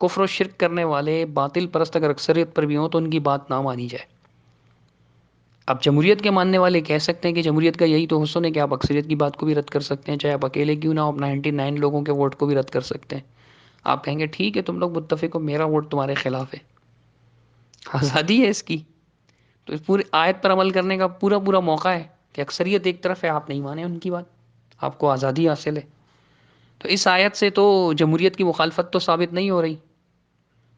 کفر و شرک کرنے والے باطل پرست اگر اکثریت پر بھی ہوں تو ان کی بات نہ مانی جائے. اب جمہوریت کے ماننے والے کہہ سکتے ہیں کہ جمہوریت کا یہی تو حسن ہے کہ آپ اکثریت کی بات کو بھی رد کر سکتے ہیں، چاہے آپ اکیلے کیوں نہ ہو، آپ 99 لوگوں کے ووٹ کو بھی رد کر سکتے ہیں. آپ کہیں گے ٹھیک ہے تم لوگ متفق ہو، میرا ووٹ تمہارے خلاف ہے. آزادی ہے اس کی. تو اس پوری آیت پر عمل کرنے کا پورا پورا موقع ہے کہ اکثریت ایک طرف ہے، آپ نہیں مانیں ان کی بات، آپ کو آزادی حاصل ہے. تو اس آیت سے تو جمہوریت کی مخالفت تو ثابت نہیں ہو رہی.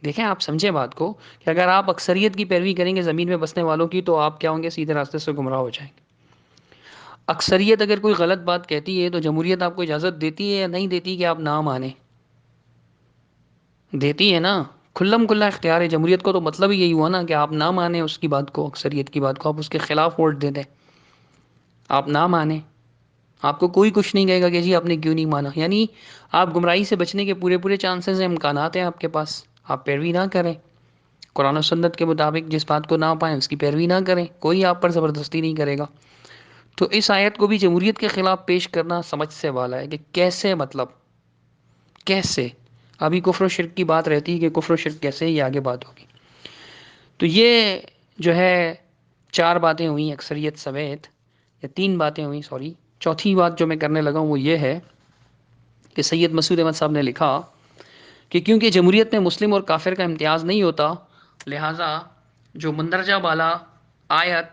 دیکھیں آپ سمجھیں بات کو کہ اگر آپ اکثریت کی پیروی کریں گے زمین میں بسنے والوں کی تو آپ کیا ہوں گے؟ سیدھے راستے سے گمراہ ہو جائیں گے. اکثریت اگر کوئی غلط بات کہتی ہے تو جمہوریت آپ کو اجازت دیتی ہے یا نہیں دیتی کہ آپ نہ مانیں؟ دیتی ہے نا. کھلم کھلا اختیار ہے جمہوریت کو، تو مطلب ہی یہی ہوا نا کہ آپ نہ مانیں اس کی بات کو، اکثریت کی بات کو، آپ اس کے خلاف ووٹ دے دیں، آپ نہ مانیں، آپ کو کوئی کچھ نہیں کہے گا کہ جی آپ نے کیوں نہیں مانا. یعنی آپ گمراہی سے بچنے کے پورے پورے چانسز ہیں، امکانات ہیں آپ کے پاس. آپ پیروی نہ کریں قرآن و سنت کے مطابق، جس بات کو نہ پائیں اس کی پیروی نہ کریں، کوئی آپ پر زبردستی نہیں کرے گا. تو اس آیت کو بھی جمہوریت کے خلاف پیش کرنا سمجھ سے والا ہے کہ کیسے، مطلب کیسے. ابھی کفر و شرک کی بات رہتی ہے کہ کفر و شرک کیسے، یہ آگے بات ہوگی. تو یہ جو ہے چار باتیں ہوئیں اکثریت سمیت، یا تین باتیں ہوئیں سوری. چوتھی بات جو میں کرنے لگا ہوں وہ یہ ہے کہ سید مسعود احمد صاحب نے لکھا کہ کیونکہ جمہوریت میں مسلم اور کافر کا امتیاز نہیں ہوتا، لہٰذا جو مندرجہ بالا آیت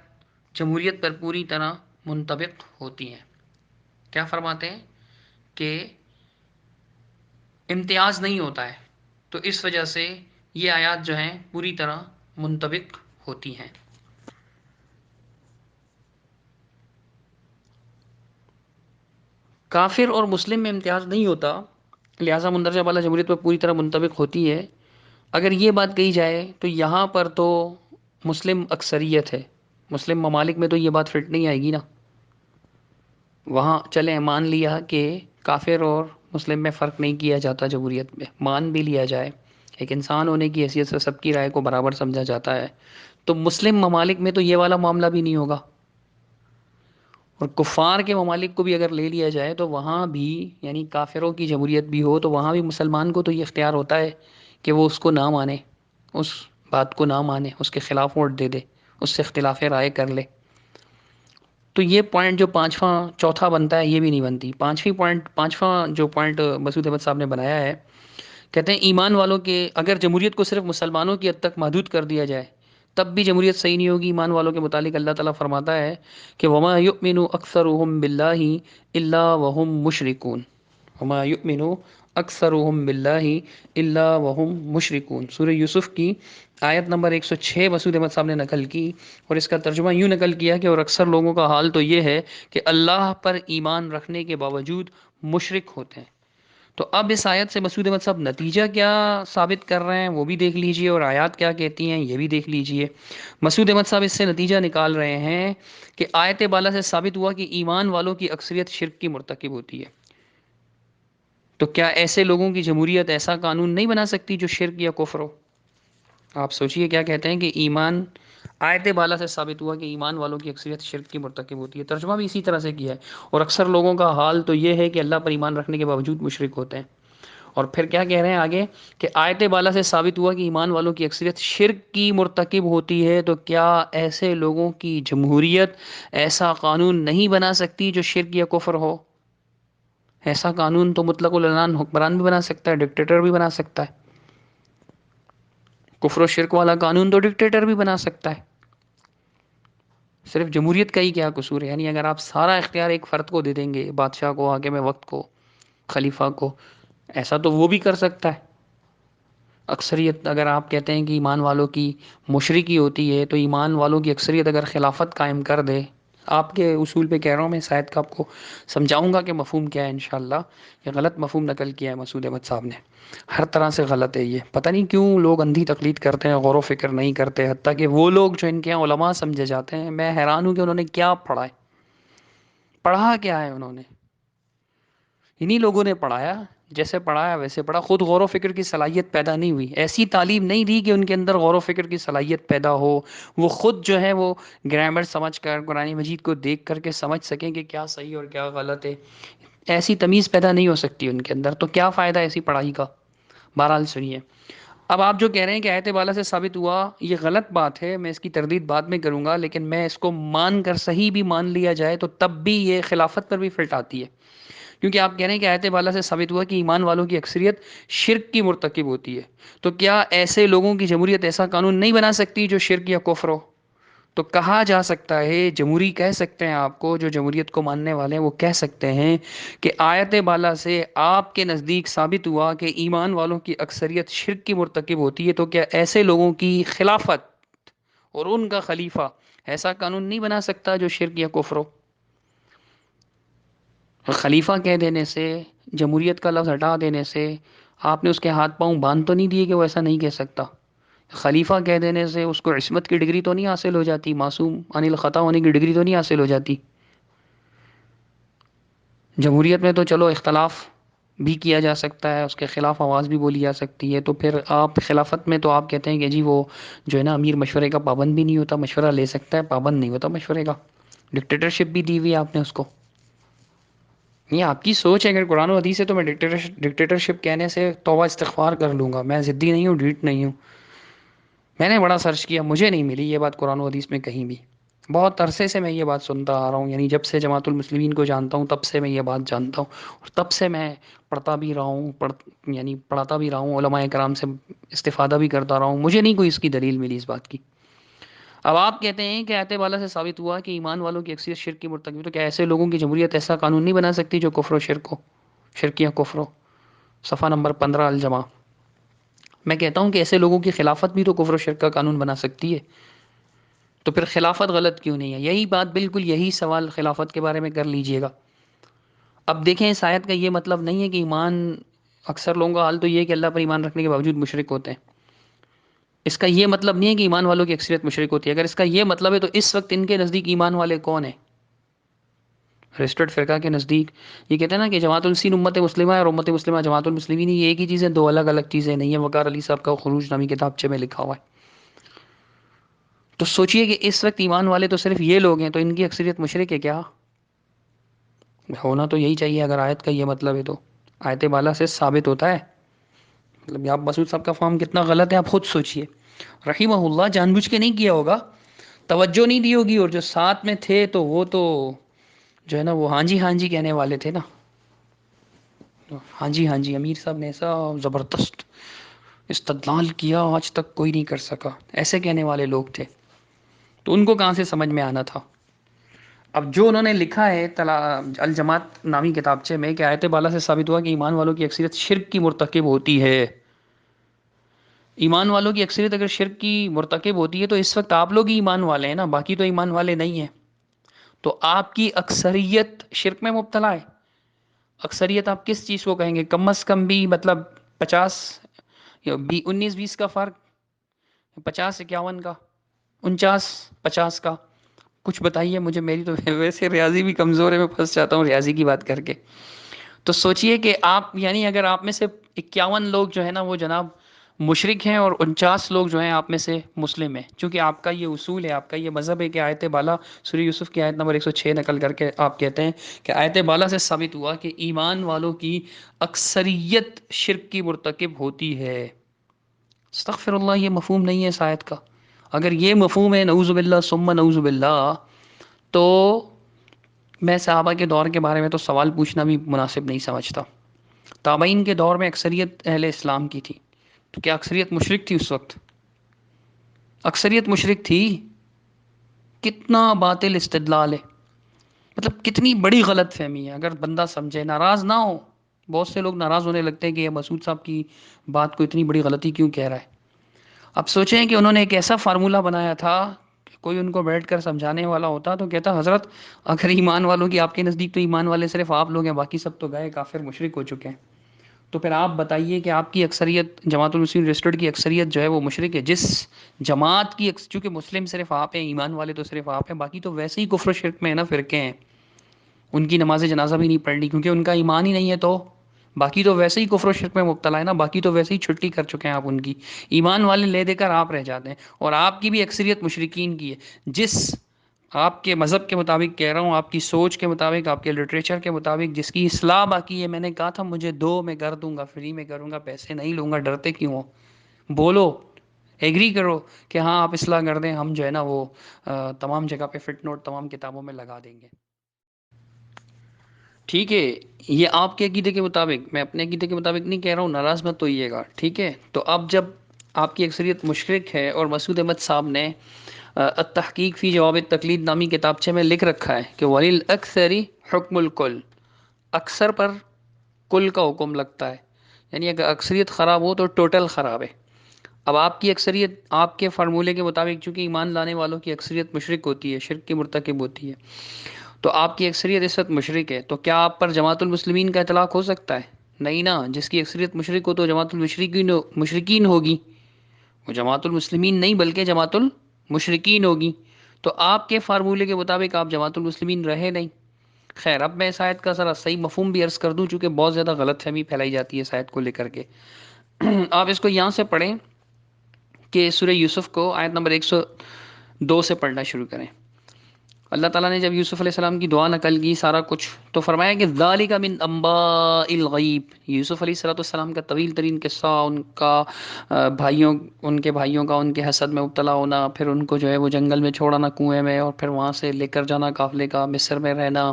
جمہوریت پر پوری طرح منطبق ہوتی ہیں. کیا فرماتے ہیں کہ امتیاز نہیں ہوتا ہے، تو اس وجہ سے یہ آیات جو ہیں پوری طرح منطبق ہوتی ہیں. کافر اور مسلم میں امتیاز نہیں ہوتا، لہٰذا مندرجہ بالا جمہوریت پر پوری طرح منطبق ہوتی ہے. اگر یہ بات کہی جائے تو یہاں پر تو مسلم اکثریت ہے، مسلم ممالک میں تو یہ بات فٹ نہیں آئے گی نا. وہاں چلیں مان لیا کہ کافر اور مسلم میں فرق نہیں کیا جاتا، جمہوریت میں مان بھی لیا جائے، ایک انسان ہونے کی حیثیت سے سب کی رائے کو برابر سمجھا جاتا ہے، تو مسلم ممالک میں تو یہ والا معاملہ بھی نہیں ہوگا. اور کفار کے ممالک کو بھی اگر لے لیا جائے تو وہاں بھی، یعنی کافروں کی جمہوریت بھی ہو تو وہاں بھی مسلمان کو تو یہ اختیار ہوتا ہے کہ وہ اس کو نہ مانے، اس بات کو نہ مانے، اس کے خلاف ووٹ دے دے، اس سے اختلاف رائے کر لے. تو یہ پوائنٹ جو پانچواں چوتھا بنتا ہے یہ بھی نہیں بنتی. پانچواں جو پوائنٹ مسعود احمد صاحب نے بنایا ہے، کہتے ہیں ایمان والوں کے، اگر جمہوریت کو صرف مسلمانوں کی حد تک محدود کر دیا جائے تب بھی جمہوریت صحیح نہیں ہوگی. ایمان والوں کے متعلق اللہ تعالیٰ فرماتا ہے کہ وما یؤمن اکثرهم باللہ الا وهم مشرکون، وما یؤمن اکثرهم باللہ الا وهم مشرکون. سورہ یوسف کی آیت نمبر 106 مسعود احمد صاحب نے نقل کی، اور اس کا ترجمہ یوں نقل کیا کہ اور اکثر لوگوں کا حال تو یہ ہے کہ اللہ پر ایمان رکھنے کے باوجود مشرک ہوتے ہیں. تو اب اس آیت سے مسعود احمد صاحب نتیجہ کیا ثابت کر رہے ہیں وہ بھی دیکھ لیجئے، اور آیات کیا کہتی ہیں یہ بھی دیکھ لیجئے. مسعود احمد صاحب اس سے نتیجہ نکال رہے ہیں کہ آیت بالا سے ثابت ہوا کہ ایمان والوں کی اکثریت شرک کی مرتکب ہوتی ہے. تو کیا ایسے لوگوں کی جمہوریت ایسا قانون نہیں بنا سکتی جو شرک یا کفر ہو؟ آپ سوچئے کیا کہتے ہیں کہ ایمان، آیت بالا سے ثابت ہوا کہ ایمان والوں کی اکثریت شرک کی مرتکب ہوتی ہے. ترجمہ بھی اسی طرح سے کیا ہے، اور اکثر لوگوں کا حال تو یہ ہے کہ اللہ پر ایمان رکھنے کے باوجود مشرک ہوتے ہیں. اور پھر کیا کہہ رہے ہیں آگے کہ آیت بالا سے ثابت ہوا کہ ایمان والوں کی اکثریت شرک کی مرتکب ہوتی ہے، تو کیا ایسے لوگوں کی جمہوریت ایسا قانون نہیں بنا سکتی جو شرک یا کفر ہو؟ ایسا قانون تو مطلق العنان حکمران بھی بنا سکتا ہے، ڈکٹیٹر بھی بنا سکتا ہے. کفر و شرک والا قانون تو ڈکٹیٹر بھی بنا سکتا ہے. صرف جمہوریت کا ہی کیا قصور ہے؟ یعنی اگر آپ سارا اختیار ایک فرد کو دے دیں گے، بادشاہ کو، حاکم وقت کو، خلیفہ کو، ایسا تو وہ بھی کر سکتا ہے. اکثریت اگر آپ کہتے ہیں کہ ایمان والوں کی مشرکی ہوتی ہے، تو ایمان والوں کی اکثریت اگر خلافت قائم کر دے، آپ کے اصول پہ کہہ رہا ہوں میں، شاید کہ آپ کو سمجھاؤں گا کہ مفہوم کیا ہے انشاءاللہ. یہ غلط مفہوم نقل کیا ہے مسعود احمد صاحب نے، ہر طرح سے غلط ہے یہ. پتہ نہیں کیوں لوگ اندھی تقلید کرتے ہیں، غور و فکر نہیں کرتے، حتیٰ کہ وہ لوگ جو ان کے یہاں علماء سمجھے جاتے ہیں، میں حیران ہوں کہ انہوں نے کیا پڑھا ہے. پڑھا کیا ہے انہوں نے؟ انہی لوگوں نے پڑھایا، جیسے پڑھایا ویسے پڑھا، خود غور و فکر کی صلاحیت پیدا نہیں ہوئی، ایسی تعلیم نہیں دی کہ ان کے اندر غور و فکر کی صلاحیت پیدا ہو، وہ خود جو ہے وہ گرامر سمجھ کر، قرآن مجید کو دیکھ کر کے سمجھ سکیں کہ کیا صحیح اور کیا غلط ہے. ایسی تمیز پیدا نہیں ہو سکتی ان کے اندر، تو کیا فائدہ ایسی پڑھائی کا؟ بہرحال سنیے، اب آپ جو کہہ رہے ہیں کہ آیت بالا سے ثابت ہوا، یہ غلط بات ہے، میں اس کی تردید بعد میں کروں گا، لیکن میں اس کو مان کر صحیح بھی مان لیا جائے تو تب بھی یہ خلافت پر بھی فلٹ آتی ہے. کیونکہ آپ کہہ رہے ہیں کہ آیت بالا سے ثابت ہوا کہ ایمان والوں کی اکثریت شرک کی مرتکب ہوتی ہے، تو کیا ایسے لوگوں کی جمہوریت ایسا قانون نہیں بنا سکتی جو شرک یا کفر ہو؟ تو کہا جا سکتا ہے، جمہوری کہہ سکتے ہیں آپ کو، جو جمہوریت کو ماننے والے ہیں وہ کہہ سکتے ہیں کہ آیت بالا سے آپ کے نزدیک ثابت ہوا کہ ایمان والوں کی اکثریت شرک کی مرتکب ہوتی ہے، تو کیا ایسے لوگوں کی خلافت اور ان کا خلیفہ ایسا قانون نہیں بنا سکتا جو شرک یا کفر ہو؟ خلیفہ کہہ دینے سے، جمہوریت کا لفظ ہٹا دینے سے آپ نے اس کے ہاتھ پاؤں باندھ تو نہیں دیے کہ وہ ایسا نہیں کہہ سکتا؟ خلیفہ کہہ دینے سے اس کو عصمت کی ڈگری تو نہیں حاصل ہو جاتی؟ معصوم عن الخطا ہونے کی ڈگری تو نہیں حاصل ہو جاتی؟ جمہوریت میں تو چلو اختلاف بھی کیا جا سکتا ہے، اس کے خلاف آواز بھی بولی جا سکتی ہے، تو پھر آپ خلافت میں تو آپ کہتے ہیں کہ جی وہ جو ہے نا امیر مشورے کا پابند بھی نہیں ہوتا، مشورہ لے سکتا ہے، پابند نہیں ہوتا مشورے کا۔ ڈکٹیٹرشپ بھی دی ہوئی ہے آپ نے اس کو۔ یہ آپ کی سوچ ہے، اگر قرآن و حدیث ہے تو میں ڈکٹیٹرشپ کہنے سے توبہ استغفار کر لوں گا، میں ضدی نہیں ہوں، ڈھیٹ نہیں ہوں۔ میں نے بڑا سرچ کیا، مجھے نہیں ملی یہ بات قرآن و حدیث میں کہیں بھی۔ بہت عرصے سے میں یہ بات سنتا آ رہا ہوں، یعنی جب سے جماعت المسلمین کو جانتا ہوں تب سے میں یہ بات جانتا ہوں، اور تب سے میں پڑھتا بھی رہا ہوں، یعنی پڑھاتا بھی رہا ہوں، علماء کرام سے استفادہ بھی کرتا رہا ہوں، مجھے نہیں کوئی اس کی دلیل ملی اس بات کی۔ اب آپ کہتے ہیں کہ آیت بالا سے ثابت ہوا کہ ایمان والوں کی اکثریت شرک کی مرتکب، تو کیا ایسے لوگوں کی جمہوریت ایسا قانون نہیں بنا سکتی جو کفر و شرک ہو، شرک یا کفر ہو؟ صفحہ نمبر 15 الجماع۔ میں کہتا ہوں کہ ایسے لوگوں کی خلافت بھی تو کفر و شرک کا قانون بنا سکتی ہے، تو پھر خلافت غلط کیوں نہیں ہے؟ یہی بات، بالکل یہی سوال خلافت کے بارے میں کر لیجئے گا۔ اب دیکھیں، اس آیت کا یہ مطلب نہیں ہے کہ ایمان، اکثر لوگوں کا حال تو یہ ہے کہ اللہ پر ایمان رکھنے کے باوجود مشرک ہوتے ہیں۔ اس کا یہ مطلب نہیں ہے کہ ایمان والوں کی اکثریت مشرک ہوتی ہے۔ اگر اس کا یہ مطلب ہے تو اس وقت ان کے نزدیک ایمان والے کون ہیں؟ ریسٹرڈ فرقہ کے نزدیک یہ کہتے ہیں نا کہ جماعت المسلمین امت مسلمہ ہے اور امت مسلمہ جماعت المسلمین، یہ ایک ہی چیز ہے، دو الگ الگ چیزیں نہیں ہیں۔ وقار علی صاحب کا خروج نامی کتابچے میں لکھا ہوا ہے۔ تو سوچئے کہ اس وقت ایمان والے تو صرف یہ لوگ ہیں، تو ان کی اکثریت مشرک ہے کیا؟ ہونا تو یہی چاہیے اگر آیت کا یہ مطلب ہے تو۔ آیت بالا سے ثابت ہوتا ہے، مطلب آپ مسعود صاحب کا فارم کتنا غلط ہے آپ خود سوچئے۔ رحمہ اللہ جان بوجھ کے نہیں کیا ہوگا، توجہ نہیں دی ہوگی، اور جو ساتھ میں تھے تو وہ تو جو ہے نا وہ ہاں جی کہنے والے تھے نا۔ ہاں جی امیر صاحب نے ایسا زبردست استدلال کیا آج تک کوئی نہیں کر سکا، ایسے کہنے والے لوگ تھے، تو ان کو کہاں سے سمجھ میں آنا تھا؟ اب جو انہوں نے لکھا ہے الجماعت نامی کتابچے میں کہ آیت بالا سے ثابت ہوا کہ ایمان والوں کی اکثریت شرک کی مرتکب ہوتی ہے۔ ایمان والوں کی اکثریت اگر شرک کی مرتکب ہوتی ہے تو اس وقت آپ لوگ ہی ایمان والے ہیں نا، باقی تو ایمان والے نہیں ہیں، تو آپ کی اکثریت شرک میں مبتلا ہے۔ اکثریت آپ کس چیز کو کہیں گے؟ کم از کم بھی مطلب 50 یا 19-20 کا فرق، 50-51 کا، 49-50 کا، کچھ بتائیے مجھے، میری تو ویسے ریاضی بھی کمزور ہے، میں پھنس جاتا ہوں ریاضی کی بات کر کے۔ تو سوچئے کہ آپ، یعنی اگر آپ میں سے 51 لوگ جو ہے نا وہ جناب مشرک ہیں اور 49 لوگ جو ہیں آپ میں سے مسلم ہیں، چونکہ آپ کا یہ اصول ہے، آپ کا یہ مذہب ہے کہ آیت بالا سورہ یوسف کی آیت نمبر 106 نقل کر کے آپ کہتے ہیں کہ آیت بالا سے ثابت ہوا کہ ایمان والوں کی اکثریت شرک کی مرتکب ہوتی ہے۔ استغفر اللہ، یہ مفہوم نہیں ہے اس آیت کا۔ اگر یہ مفہوم ہے، نعوذ باللہ ثم نعوذ باللہ، تو میں صحابہ کے دور کے بارے میں تو سوال پوچھنا بھی مناسب نہیں سمجھتا۔ تابعین کے دور میں اکثریت اہل اسلام کی تھی، تو کیا اکثریت مشرک تھی اس وقت؟ اکثریت مشرک تھی؟ کتنا باطل استدلال ہے، مطلب کتنی بڑی غلط فہمی ہے، اگر بندہ سمجھے، ناراض نہ ہو۔ بہت سے لوگ ناراض ہونے لگتے ہیں کہ یہ مسعود صاحب کی بات کو اتنی بڑی غلطی کیوں کہہ رہا ہے۔ اب سوچیں کہ انہوں نے ایک ایسا فارمولہ بنایا تھا کہ کوئی ان کو بیٹھ کر سمجھانے والا ہوتا تو کہتا حضرت اگر ایمان والوں کی آپ کے نزدیک تو ایمان والے صرف آپ لوگ ہیں، باقی سب تو گئے کافر مشرک ہو چکے ہیں، تو پھر آپ بتائیے کہ آپ کی اکثریت، جماعت المسلمین رجسٹرڈ کی اکثریت جو ہے وہ مشرک ہے، جس جماعت کی چونکہ مسلم صرف آپ ہیں، ایمان والے تو صرف آپ ہیں، باقی تو ویسے ہی کفر و شرک میں ہے نا، فرقے ہیں، ان کی نماز جنازہ بھی نہیں پڑھنی کیونکہ ان کا ایمان ہی نہیں ہے، تو باقی تو ویسے ہی کفر و شرک میں مبتلا ہے نا، باقی تو ویسے ہی چھٹی کر چکے ہیں آپ ان کی، ایمان والے لے دے کر آپ رہ جاتے ہیں، اور آپ کی بھی اکثریت مشرکین کی ہے، جس آپ کے مذہب کے مطابق کہہ رہا ہوں، آپ کی سوچ کے مطابق، آپ کے لٹریچر کے مطابق، جس کی اصلاح باقی ہے۔ میں نے کہا تھا مجھے دو میں کر دوں گا، فری میں کروں گا، پیسے نہیں لوں گا، ڈرتے کیوں ہو؟ بولو، ایگری کرو کہ ہاں آپ اصلاح کر دیں، ہم جو ہے نا وہ تمام جگہ پہ فٹ نوٹ تمام کتابوں میں لگا دیں گے۔ ٹھیک ہے، یہ آپ کے عقیدے کے مطابق، میں اپنے عقیدے کے مطابق نہیں کہہ رہا ہوں، ناراض مت ہوئیے گا، ٹھیک ہے؟ تو اب جب آپ کی اکثریت مشرک ہے اور مسعود احمد صاحب نے التحقیق فی جواب التقلید نامی کتابچے میں لکھ رکھا ہے کہ وَلِلْأَكْثَرِ حُكْمُ الْكُلِّ، اکثر پر کل کا حکم لگتا ہے، یعنی اگر اکثریت خراب ہو تو ٹوٹل خراب ہے۔ اب آپ کی اکثریت آپ کے فارمولے کے مطابق چونکہ ایمان لانے والوں کی اکثریت مشرک ہوتی ہے، شرک کی مرتکب ہوتی ہے، تو آپ کی اکثریت اس وقت مشرک ہے، تو کیا آپ پر جماعت المسلمین کا اطلاق ہو سکتا ہے؟ نہیں نا، جس کی اکثریت مشرک ہو تو جماعت المشرکین مشرکین ہوگی، وہ جماعت المسلمین نہیں بلکہ جماعت المشرکین ہوگی. تو آپ کے فارمولے کے مطابق آپ جماعت المسلمین رہے نہیں. خیر، اب میں اس آیت کا ذرا صحیح مفہوم بھی عرض کر دوں، چونکہ بہت زیادہ غلط فہمی پھیلائی جاتی ہے اس آیت کو لے کر کے. آپ اس کو یہاں سے پڑھیں کہ سورہ یوسف کو آیت نمبر 102 سے پڑھنا شروع کریں. اللہ تعالیٰ نے جب یوسف علیہ السلام کی دعا نقل کی سارا کچھ، تو فرمایا کہ ذالک من انباء الغیب. یوسف علیہ السلام کا طویل ترین قصہ، ان کا بھائیوں ان کے بھائیوں کا ان کے حسد میں مبتلا ہونا، پھر ان کو جو ہے وہ جنگل میں چھوڑنا کنویں میں، اور پھر وہاں سے لے کر جانا قافلے کا مصر میں رہنا،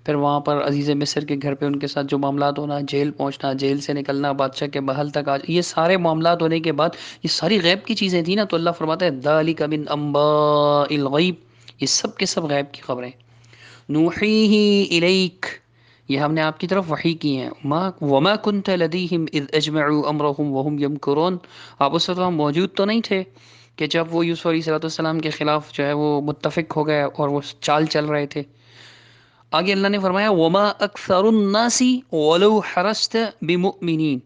پھر وہاں پر عزیز مصر کے گھر پہ ان کے ساتھ جو معاملات ہونا، جیل پہنچنا، جیل سے نکلنا، بادشاہ کے محل تک آج، یہ سارے معاملات ہونے کے بعد یہ ساری غیب کی چیزیں تھیں نا. تو اللہ فرماتا ہے ذالک من انباء الغیب، یہ سب کے سب غیب کی خبریں. نوحیہ الیک، یہ ہم نے آپ کی طرف وحی کی ہیں. ما وما کنت لدیہم اذ اجمعوا امرہم وہم یمکرون، آپ اس وقت وہاں موجود تو نہیں تھے کہ جب وہ یوسف علیہ السلام کے خلاف جو ہے وہ متفق ہو گئے اور وہ چال چل رہے تھے. آگے اللہ نے فرمایا وما اکثر الناس ولو حرست بمؤمنین،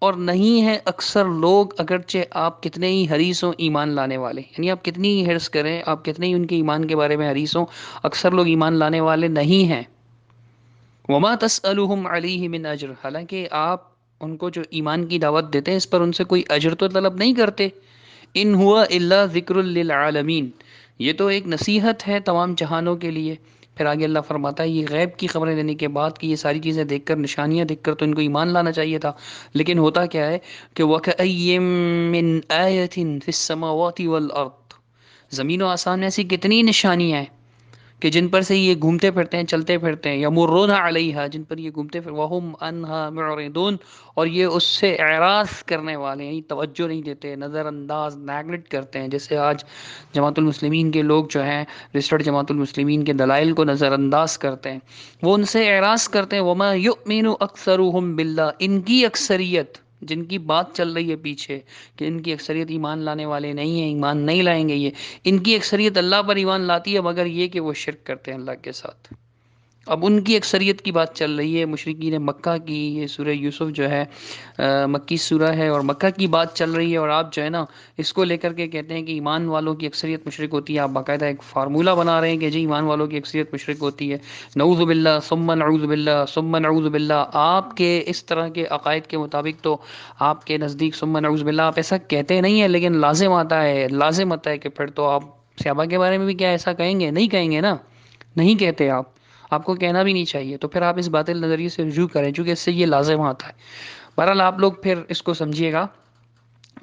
اور نہیں ہے اکثر لوگ اگرچہ آپ کتنے ہی حریص ہوں ایمان لانے والے، یعنی آپ کتنی ہی حرص کریں، آپ کتنے ہی ان کے ایمان کے بارے میں حریص ہوں، اکثر لوگ ایمان لانے والے نہیں ہیں. وما تسألهم علیہ من اجر، حالانکہ آپ ان کو جو ایمان کی دعوت دیتے ہیں اس پر ان سے کوئی اجر تو طلب نہیں کرتے. ان ہوا الا ذکر للعالمین، یہ تو ایک نصیحت ہے تمام جہانوں کے لیے. پھر آگے اللہ فرماتا ہے یہ غیب کی خبریں دینے کے بعد کہ یہ ساری چیزیں دیکھ کر، نشانیاں دیکھ کر تو ان کو ایمان لانا چاہیے تھا، لیکن ہوتا کیا ہے کہ وَكَأَيٍّ مِّنْ آيَةٍ فِي السَّمَاوَاتِ وَالْأَرْضِ، زمین و آسمان میں ایسی کتنی نشانیاں ہیں کہ جن پر سے یہ گھومتے پھرتے ہیں، چلتے پھرتے ہیں. یمرون علیہا، جن پر یہ گھومتے پھر وہم عنہا معرضون، اور یہ اس سے اعراض کرنے والے ہیں، توجہ نہیں دیتے، نظر انداز، نیگلیکٹ کرتے ہیں. جیسے آج جماعت المسلمین کے لوگ جو ہیں، رجسٹرڈ جماعت المسلمین کے دلائل کو نظر انداز کرتے ہیں، وہ ان سے اعراض کرتے ہیں. وما یؤمن اکثرهم باللہ، ان کی اکثریت جن کی بات چل رہی ہے پیچھے کہ ان کی اکثریت ایمان لانے والے نہیں ہیں، ایمان نہیں لائیں گے، یہ ان کی اکثریت اللہ پر ایمان لاتی ہے، مگر یہ کہ وہ شرک کرتے ہیں اللہ کے ساتھ. اب ان کی اکثریت کی بات چل رہی ہے، مشرکین مکہ کی. یہ سورہ یوسف جو ہے مکی سورہ ہے اور مکہ کی بات چل رہی ہے، اور آپ جو ہے نا اس کو لے کر کے کہتے ہیں کہ ایمان والوں کی اکثریت مشرک ہوتی ہے. آپ باقاعدہ ایک فارمولہ بنا رہے ہیں کہ جی ایمان والوں کی اکثریت مشرک ہوتی ہے. نعوذ باللہ ثم نعوذ باللہ ثم نعوذ باللہ. آپ کے اس طرح کے عقائد کے مطابق تو آپ کے نزدیک ثم نعوذ باللہ آپ ایسا کہتے نہیں ہیں، لیکن لازم آتا ہے، لازم آتا ہے کہ پھر تو آپ صحابہ کے بارے میں بھی کیا ایسا کہیں گے؟ نہیں کہیں گے نا، نہیں کہتے آپ کو کہنا بھی نہیں چاہیے. تو پھر آپ اس باطل نظریے سے رجوع کریں، چونکہ اس سے یہ لازم آتا ہے. بہرحال آپ لوگ پھر اس کو سمجھیے گا،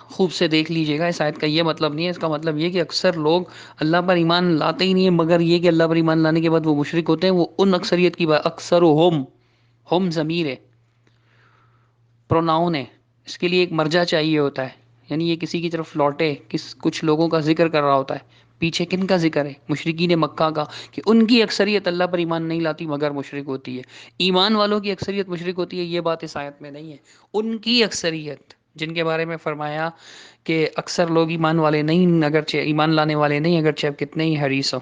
خوب سے دیکھ لیجیے گا. اس آیت کا یہ مطلب نہیں ہے، اس کا مطلب یہ کہ اکثر لوگ اللہ پر ایمان لاتے ہی نہیں ہیں، مگر یہ کہ اللہ پر ایمان لانے کے بعد وہ مشرک ہوتے ہیں. وہ ان اکثریت کی بات، اکثر ہم ضمیر ہے، پروناؤن ہے، اس کے لیے ایک مرجع چاہیے ہوتا ہے، یعنی یہ کسی کی طرف لوٹے، کچھ لوگوں کا ذکر کر رہا ہوتا ہے. پیچھے کن کا ذکر ہے؟ مشرکین مکہ کا، کہ ان کی اکثریت اللہ پر ایمان نہیں لاتی مگر مشرک ہوتی ہے. ایمان والوں کی اکثریت مشرک ہوتی ہے، یہ بات اس آیت میں نہیں ہے. ان کی اکثریت جن کے بارے میں فرمایا کہ اکثر لوگ ایمان والے نہیں، اگرچہ ایمان لانے والے نہیں، اگرچہ اب کتنے ہی حریص ہوں،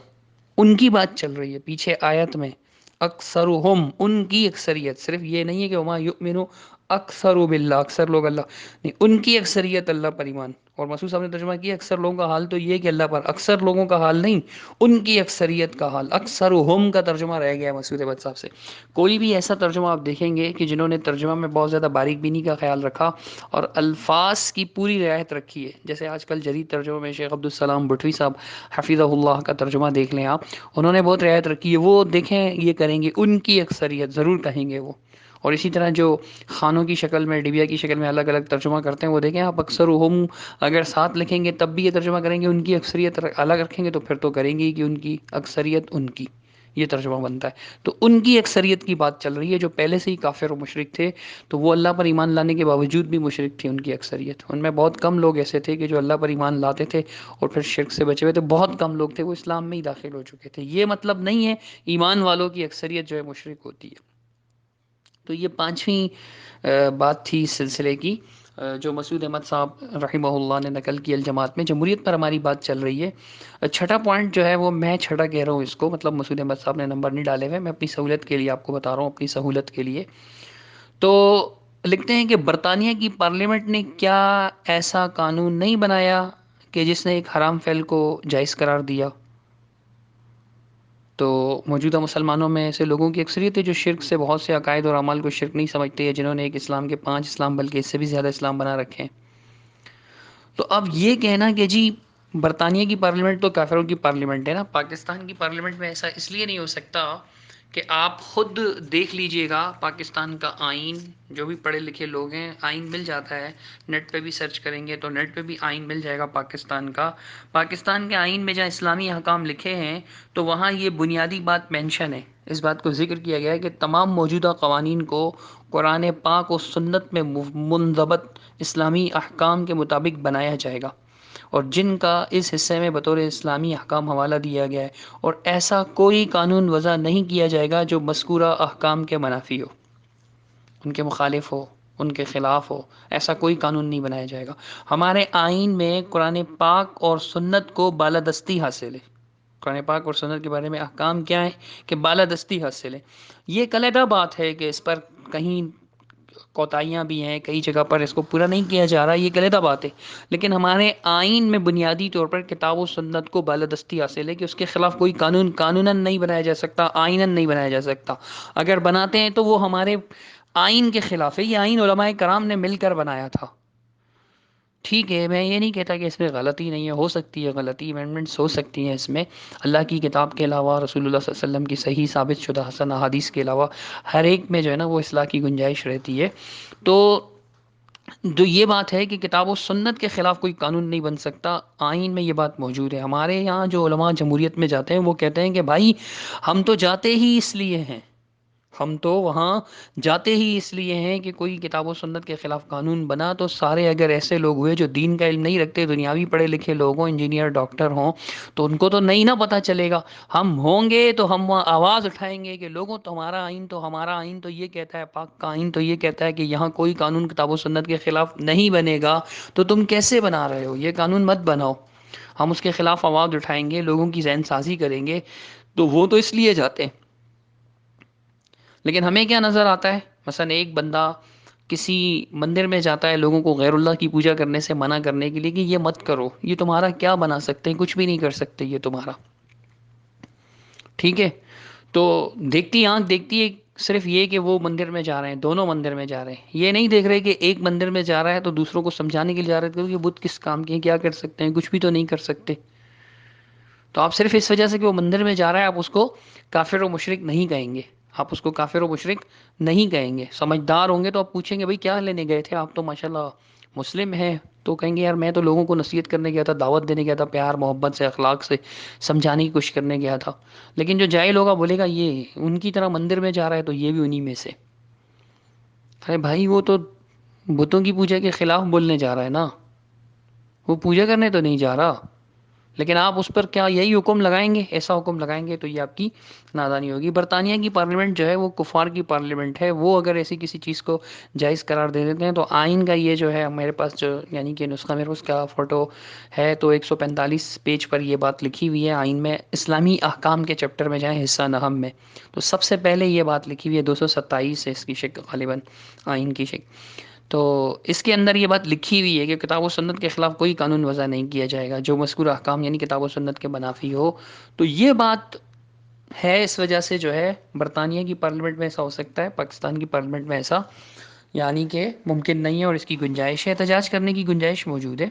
ان کی بات چل رہی ہے پیچھے آیت میں. اکثرہم، ان کی اکثریت، صرف یہ نہیں ہے کہ وما یؤمنو اکثر باللہ، اکثر لوگ اللہ نہیں، ان کی اکثریت اللہ پر ایمان. اور مسعود صاحب نے ترجمہ کیا اکثر لوگوں کا حال تو یہ کہ اللہ پر، اکثر لوگوں کا حال نہیں، ان کی اکثریت کا حال. اکثرہم کا ترجمہ رہ گیا مسعود احمد صاحب سے. کوئی بھی ایسا ترجمہ آپ دیکھیں گے کہ جنہوں نے ترجمہ میں بہت زیادہ باریک بینی کا خیال رکھا اور الفاظ کی پوری رعایت رکھی ہے، جیسے آج کل جدید ترجمہ میں شیخ عبدالسلام بٹوی صاحب حفظہ اللہ کا ترجمہ دیکھ لیں آپ، انہوں نے بہت رعایت رکھی ہے. وہ دیکھیں یہ کریں گے ان کی اکثریت ضرور کہیں گے وہ. اور اسی طرح جو خانوں کی شکل میں، ڈبیا کی شکل میں الگ الگ ترجمہ کرتے ہیں، وہ دیکھیں آپ اکثرہم اگر ساتھ لکھیں گے تب بھی یہ ترجمہ کریں گے، ان کی اکثریت الگ رکھیں گے تو پھر تو کریں گے ہی کہ ان کی اکثریت ان کی، یہ ترجمہ بنتا ہے. تو ان کی اکثریت کی بات چل رہی ہے جو پہلے سے ہی کافر و مشرک تھے، تو وہ اللہ پر ایمان لانے کے باوجود بھی مشرک تھے. ان کی اکثریت، ان میں بہت کم لوگ ایسے تھے کہ جو اللہ پر ایمان لاتے تھے اور پھر شرک سے بچے ہوئے تھے. بہت کم لوگ تھے وہ اسلام میں ہی داخل ہو چکے تھے. یہ مطلب نہیں ہے ایمان والوں کی اکثریت جو ہے مشرک ہوتی ہے. تو یہ پانچویں بات تھی اس سلسلے کی جو مسعود احمد صاحب رحمہ اللہ نے نقل کی الجماعت میں. جمہوریت پر ہماری بات چل رہی ہے. چھٹا پوائنٹ جو ہے وہ میں چھٹا کہہ رہا ہوں اس کو، مطلب مسعود احمد صاحب نے نمبر نہیں ڈالے ہوئے، میں اپنی سہولت کے لیے آپ کو بتا رہا ہوں، اپنی سہولت کے لیے. تو لکھتے ہیں کہ برطانیہ کی پارلیمنٹ نے کیا ایسا قانون نہیں بنایا کہ جس نے ایک حرام فعل کو جائز قرار دیا؟ تو موجودہ مسلمانوں میں ایسے لوگوں کی اکثریت ہے جو شرک سے بہت سے عقائد اور اعمال کو شرک نہیں سمجھتے، یا جنہوں نے ایک اسلام کے 5 اسلام بلکہ اس سے بھی زیادہ اسلام بنا رکھے ہیں۔ تو اب یہ کہنا کہ جی برطانیہ کی پارلیمنٹ تو کافروں کی پارلیمنٹ ہے نا، پاکستان کی پارلیمنٹ میں ایسا اس لیے نہیں ہو سکتا کہ آپ خود دیکھ لیجئے گا پاکستان کا آئین، جو بھی پڑھے لکھے لوگ ہیں آئین مل جاتا ہے، نیٹ پہ بھی سرچ کریں گے تو نیٹ پہ بھی آئین مل جائے گا پاکستان کا۔ پاکستان کے آئین میں جہاں اسلامی احکام لکھے ہیں تو وہاں یہ بنیادی بات مینشن ہے، اس بات کو ذکر کیا گیا ہے کہ تمام موجودہ قوانین کو قرآن پاک و سنت میں منضبط اسلامی احکام کے مطابق بنایا جائے گا، اور جن کا اس حصے میں بطور اسلامی احکام حوالہ دیا گیا ہے، اور ایسا کوئی قانون وضع نہیں کیا جائے گا جو مذکورہ احکام کے منافی ہو، ان کے مخالف ہو، ان کے خلاف ہو، ایسا کوئی قانون نہیں بنایا جائے گا۔ ہمارے آئین میں قرآن پاک اور سنت کو بالادستی حاصل ہے، قرآن پاک اور سنت کے بارے میں احکام کیا ہے کہ بالادستی حاصل ہے۔ یہ ایک علیحدہ بات ہے کہ اس پر کہیں کوتاہیاں بھی ہیں، کئی جگہ پر اس کو پورا نہیں کیا جا رہا، یہ ایک علیحدہ بات ہے، لیکن ہمارے آئین میں بنیادی طور پر کتاب و سنت کو بالادستی حاصل ہے کہ اس کے خلاف کوئی قانون قانوناً نہیں بنایا جا سکتا، آئیناً نہیں بنایا جا سکتا۔ اگر بناتے ہیں تو وہ ہمارے آئین کے خلاف ہے۔ یہ آئین علماء کرام نے مل کر بنایا تھا، ٹھیک ہے، میں یہ نہیں کہتا کہ اس میں غلطی نہیں ہے، ہو سکتی ہے غلطی، امینڈمنٹس ہو سکتی ہیں اس میں، اللہ کی کتاب کے علاوہ، رسول اللہ صلی اللہ علیہ وسلم کی صحیح ثابت شدہ حسن احادیث کے علاوہ ہر ایک میں جو ہے نا وہ اصلاح کی گنجائش رہتی ہے۔ تو جو یہ بات ہے کہ کتاب و سنت کے خلاف کوئی قانون نہیں بن سکتا، آئین میں یہ بات موجود ہے۔ ہمارے یہاں جو علماء جمہوریت میں جاتے ہیں وہ کہتے ہیں کہ بھائی ہم تو جاتے ہی اس لیے ہیں، ہم تو وہاں جاتے ہی اس لیے ہیں کہ کوئی کتاب و سنت کے خلاف قانون بنا تو سارے اگر ایسے لوگ ہوئے جو دین کا علم نہیں رکھتے، دنیاوی پڑھے لکھے لوگ ہوں، انجینئر ڈاکٹر ہوں، تو ان کو تو نہیں نہ پتہ چلے گا، ہم ہوں گے تو ہم وہاں آواز اٹھائیں گے کہ لوگوں ہمارا آئین تو یہ کہتا ہے، پاک کا آئین تو یہ کہتا ہے کہ یہاں کوئی قانون کتاب و سنت کے خلاف نہیں بنے گا، تو تم کیسے بنا رہے ہو؟ یہ قانون مت بناؤ۔ ہم اس کے خلاف آواز اٹھائیں گے، لوگوں کی ذہن سازی کریں گے، تو وہ تو اس لیے جاتے ہیں۔ لیکن ہمیں کیا نظر آتا ہے؟ مثلا ایک بندہ کسی مندر میں جاتا ہے لوگوں کو غیر اللہ کی پوجا کرنے سے منع کرنے کے لیے کہ یہ مت کرو، یہ تمہارا کیا بنا سکتے ہیں؟ کچھ بھی نہیں کر سکتے یہ تمہارا، ٹھیک ہے؟ تو دیکھتی آنکھ دیکھتی ہے صرف یہ کہ وہ مندر میں جا رہے ہیں، دونوں مندر میں جا رہے ہیں، یہ نہیں دیکھ رہے کہ ایک مندر میں جا رہا ہے تو دوسروں کو سمجھانے کے لیے جا رہے تھے کہ بت کس کام کے ہیں، کیا کر سکتے ہیں؟ کچھ بھی تو نہیں کر سکتے۔ تو آپ صرف اس وجہ سے کہ وہ مندر میں جا رہا ہے آپ اس کو کافر و مشرک نہیں کہیں گے، آپ اس کو کافر و مشرک نہیں کہیں گے۔ سمجھدار ہوں گے تو آپ پوچھیں گے بھائی کیا لینے گئے تھے آپ؟ تو ماشاءاللہ مسلم ہیں، تو کہیں گے یار میں تو لوگوں کو نصیحت کرنے گیا تھا، دعوت دینے گیا تھا، پیار محبت سے اخلاق سے سمجھانے کی کوشش کرنے گیا تھا۔ لیکن جو جاہل ہوگا بولے گا یہ ان کی طرح مندر میں جا رہا ہے تو یہ بھی انہی میں سے۔ ارے بھائی وہ تو بتوں کی پوجا کے خلاف بولنے جا رہا ہے نا، وہ پوجا کرنے تو نہیں جا رہا، لیکن آپ اس پر کیا یہی حکم لگائیں گے؟ ایسا حکم لگائیں گے تو یہ آپ کی نادانی ہوگی۔ برطانیہ کی پارلیمنٹ جو ہے وہ کفار کی پارلیمنٹ ہے، وہ اگر ایسی کسی چیز کو جائز قرار دے دیتے ہیں تو آئین کا یہ جو ہے میرے پاس جو یعنی کہ نسخہ، میرے پاس کا فوٹو ہے، تو 145 پیج پر یہ بات لکھی ہوئی ہے آئین میں، اسلامی احکام کے چیپٹر میں جائیں حصہ نہم میں، تو سب سے پہلے یہ بات لکھی ہوئی ہے، 227 ہے اس کی شکل غالباً، آئین کی شکل۔ تو اس کے اندر یہ بات لکھی ہوئی ہے کہ کتاب و سنت کے خلاف کوئی قانون وضع نہیں کیا جائے گا جو مذکور احکام یعنی کتاب و سنت کے منافی ہو۔ تو یہ بات ہے، اس وجہ سے جو ہے برطانیہ کی پارلیمنٹ میں ایسا ہو سکتا ہے، پاکستان کی پارلیمنٹ میں ایسا یعنی کہ ممکن نہیں ہے، اور اس کی گنجائش ہے، احتجاج کرنے کی گنجائش موجود ہے۔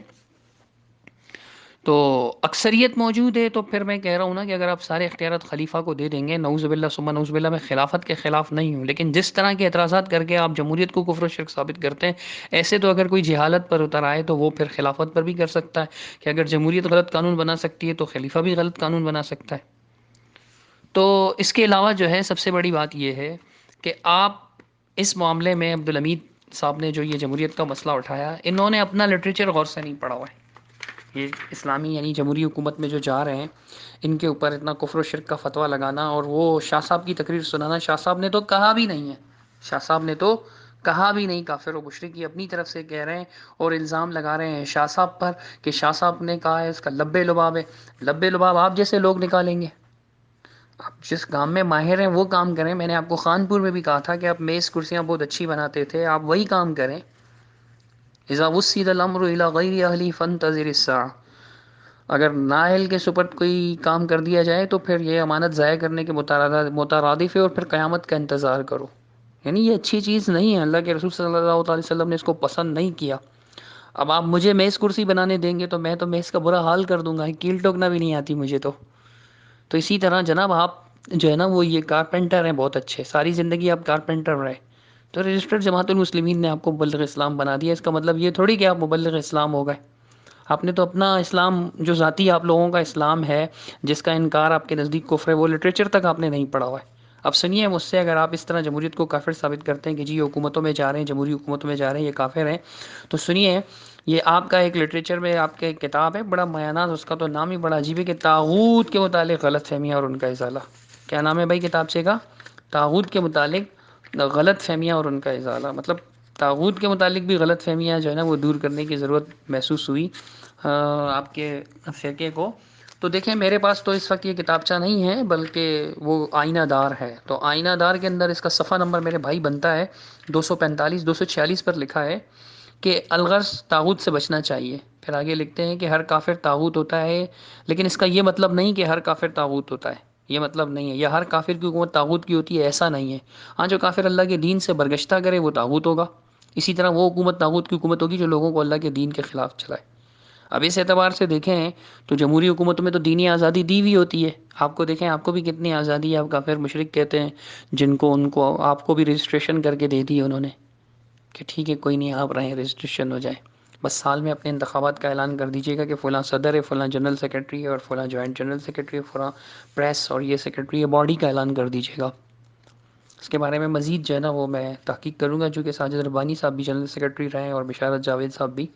تو اکثریت موجود ہے، تو پھر میں کہہ رہا ہوں نا کہ اگر آپ سارے اختیارات خلیفہ کو دے دیں گے، نعوذ باللہ ثم نعوذ باللہ، میں خلافت کے خلاف نہیں ہوں، لیکن جس طرح کے اعتراضات کر کے آپ جمہوریت کو کفر و شرک ثابت کرتے ہیں، ایسے تو اگر کوئی جہالت پر اتر آئے تو وہ پھر خلافت پر بھی کر سکتا ہے کہ اگر جمہوریت غلط قانون بنا سکتی ہے تو خلیفہ بھی غلط قانون بنا سکتا ہے۔ تو اس کے علاوہ جو ہے سب سے بڑی بات یہ ہے کہ آپ اس معاملے میں عبدالحمید صاحب نے جو یہ جمہوریت کا مسئلہ اٹھایا، انہوں نے اپنا لٹریچر غور سے نہیں پڑھا ہوا ہے۔ یہ اسلامی یعنی جمہوری حکومت میں جو جا رہے ہیں، ان کے اوپر اتنا کفر و شرک کا فتویٰ لگانا اور وہ شاہ صاحب کی تقریر سنانا، شاہ صاحب نے تو کہا بھی نہیں ہے، شاہ صاحب نے تو کہا بھی نہیں، کافر و مشرک یہ اپنی طرف سے کہہ رہے ہیں اور الزام لگا رہے ہیں شاہ صاحب پر کہ شاہ صاحب نے کہا ہے، اس کا لبے لباب ہے، لبے لباب آپ جیسے لوگ نکالیں گے، آپ جس کام میں ماہر ہیں وہ کام کریں. میں نے آپ کو خانپور میں بھی کہا تھا کہ آپ میز کرسیاں بہت اچھی بناتے تھے, آپ وہی کام کریں. اذا وسید الامر الى غیر اہلی فانتظر الساعہ. اگر نااہل کے سپرد کوئی کام کر دیا جائے تو پھر یہ امانت ضائع کرنے کے مترادف ہے, اور پھر قیامت کا انتظار کرو. یعنی یہ اچھی چیز نہیں ہے, اللہ کے رسول صلی اللہ تعالی وسلم نے اس کو پسند نہیں کیا. اب آپ مجھے میز کرسی بنانے دیں گے تو میں تو میز کا برا حال کر دوں گا, کیل ٹوکنا بھی نہیں آتی مجھے تو اسی طرح جناب آپ جو ہے نا وہ یہ کارپینٹر ہیں بہت اچھے, ساری زندگی آپ کارپینٹر رہے, تو رجسٹرڈ جماعت المسلمین نے آپ کو مبلغ اسلام بنا دیا. اس کا مطلب یہ تھوڑی کہ آپ مبلغ اسلام ہو گئے. آپ نے تو اپنا اسلام جو ذاتی آپ لوگوں کا اسلام ہے جس کا انکار آپ کے نزدیک کفر ہے, وہ لٹریچر تک آپ نے نہیں پڑھا ہوا ہے. اب سنیے مجھ سے, اگر آپ اس طرح جمہوریت کو کافر ثابت کرتے ہیں کہ جی حکومتوں میں جا رہے ہیں, جمہوری حکومتوں میں جا رہے ہیں, یہ کافر ہیں, تو سنیے یہ آپ کا ایک لٹریچر میں آپ کا ایک کتاب ہے بڑا میانات, اس کا تو نام ہی بڑا عجیب ہے کہ طاغوت کے متعلق غلط فہمیاں اور ان کا ازالہ. کیا نام ہے بھائی کتاب سے کا؟ طاغوت کے متعلق غلط فہمیاں اور ان کا ازالہ. مطلب طاغوت کے متعلق بھی غلط فہمیاں جو ہے نا وہ دور کرنے کی ضرورت محسوس ہوئی آپ کے فرقے کو. تو دیکھیں میرے پاس تو اس وقت یہ کتابچہ نہیں ہے بلکہ وہ آئینہ دار ہے. تو آئینہ دار کے اندر اس کا صفحہ نمبر میرے بھائی بنتا ہے 245 246 پر لکھا ہے کہ الغرض طاغوت سے بچنا چاہیے. پھر آگے لکھتے ہیں کہ ہر کافر طاغوت ہوتا ہے, لیکن اس کا یہ مطلب نہیں کہ ہر کافر طاغوت ہوتا ہے, یہ مطلب نہیں ہے. یا ہر کافر کی حکومت طاغوت کی ہوتی ہے, ایسا نہیں ہے. ہاں جو کافر اللہ کے دین سے برگشتہ کرے وہ طاغوت ہوگا, اسی طرح وہ حکومت طاغوت کی حکومت ہوگی جو لوگوں کو اللہ کے دین کے خلاف چلائے. اب اس اعتبار سے دیکھیں تو جمہوری حکومتوں میں تو دینی آزادی دی ہوئی ہوتی ہے. آپ کو دیکھیں آپ کو بھی کتنی آزادی ہے, آپ کافر مشرک کہتے ہیں جن کو ان کو آپ کو بھی رجسٹریشن کر کے دے دی انہوں نے کہ ٹھیک ہے کوئی نہیں آپ رہیں رجسٹریشن ہو جائے. بس سال میں اپنے انتخابات کا اعلان کر دیجیے گا کہ فلاں صدر ہے, فلاں جنرل سیکرٹری ہے, اور فلاں جوائنٹ جنرل سیکرٹری ہے, فلاں پریس اور یہ سیکرٹری ہے, باڈی کا اعلان کر دیجیے گا. اس کے بارے میں مزید جو ہے نا وہ میں تحقیق کروں گا, چونکہ ساجد ربانی صاحب بھی جنرل سیکرٹری رہے ہیں اور بشارت جاوید صاحب بھی,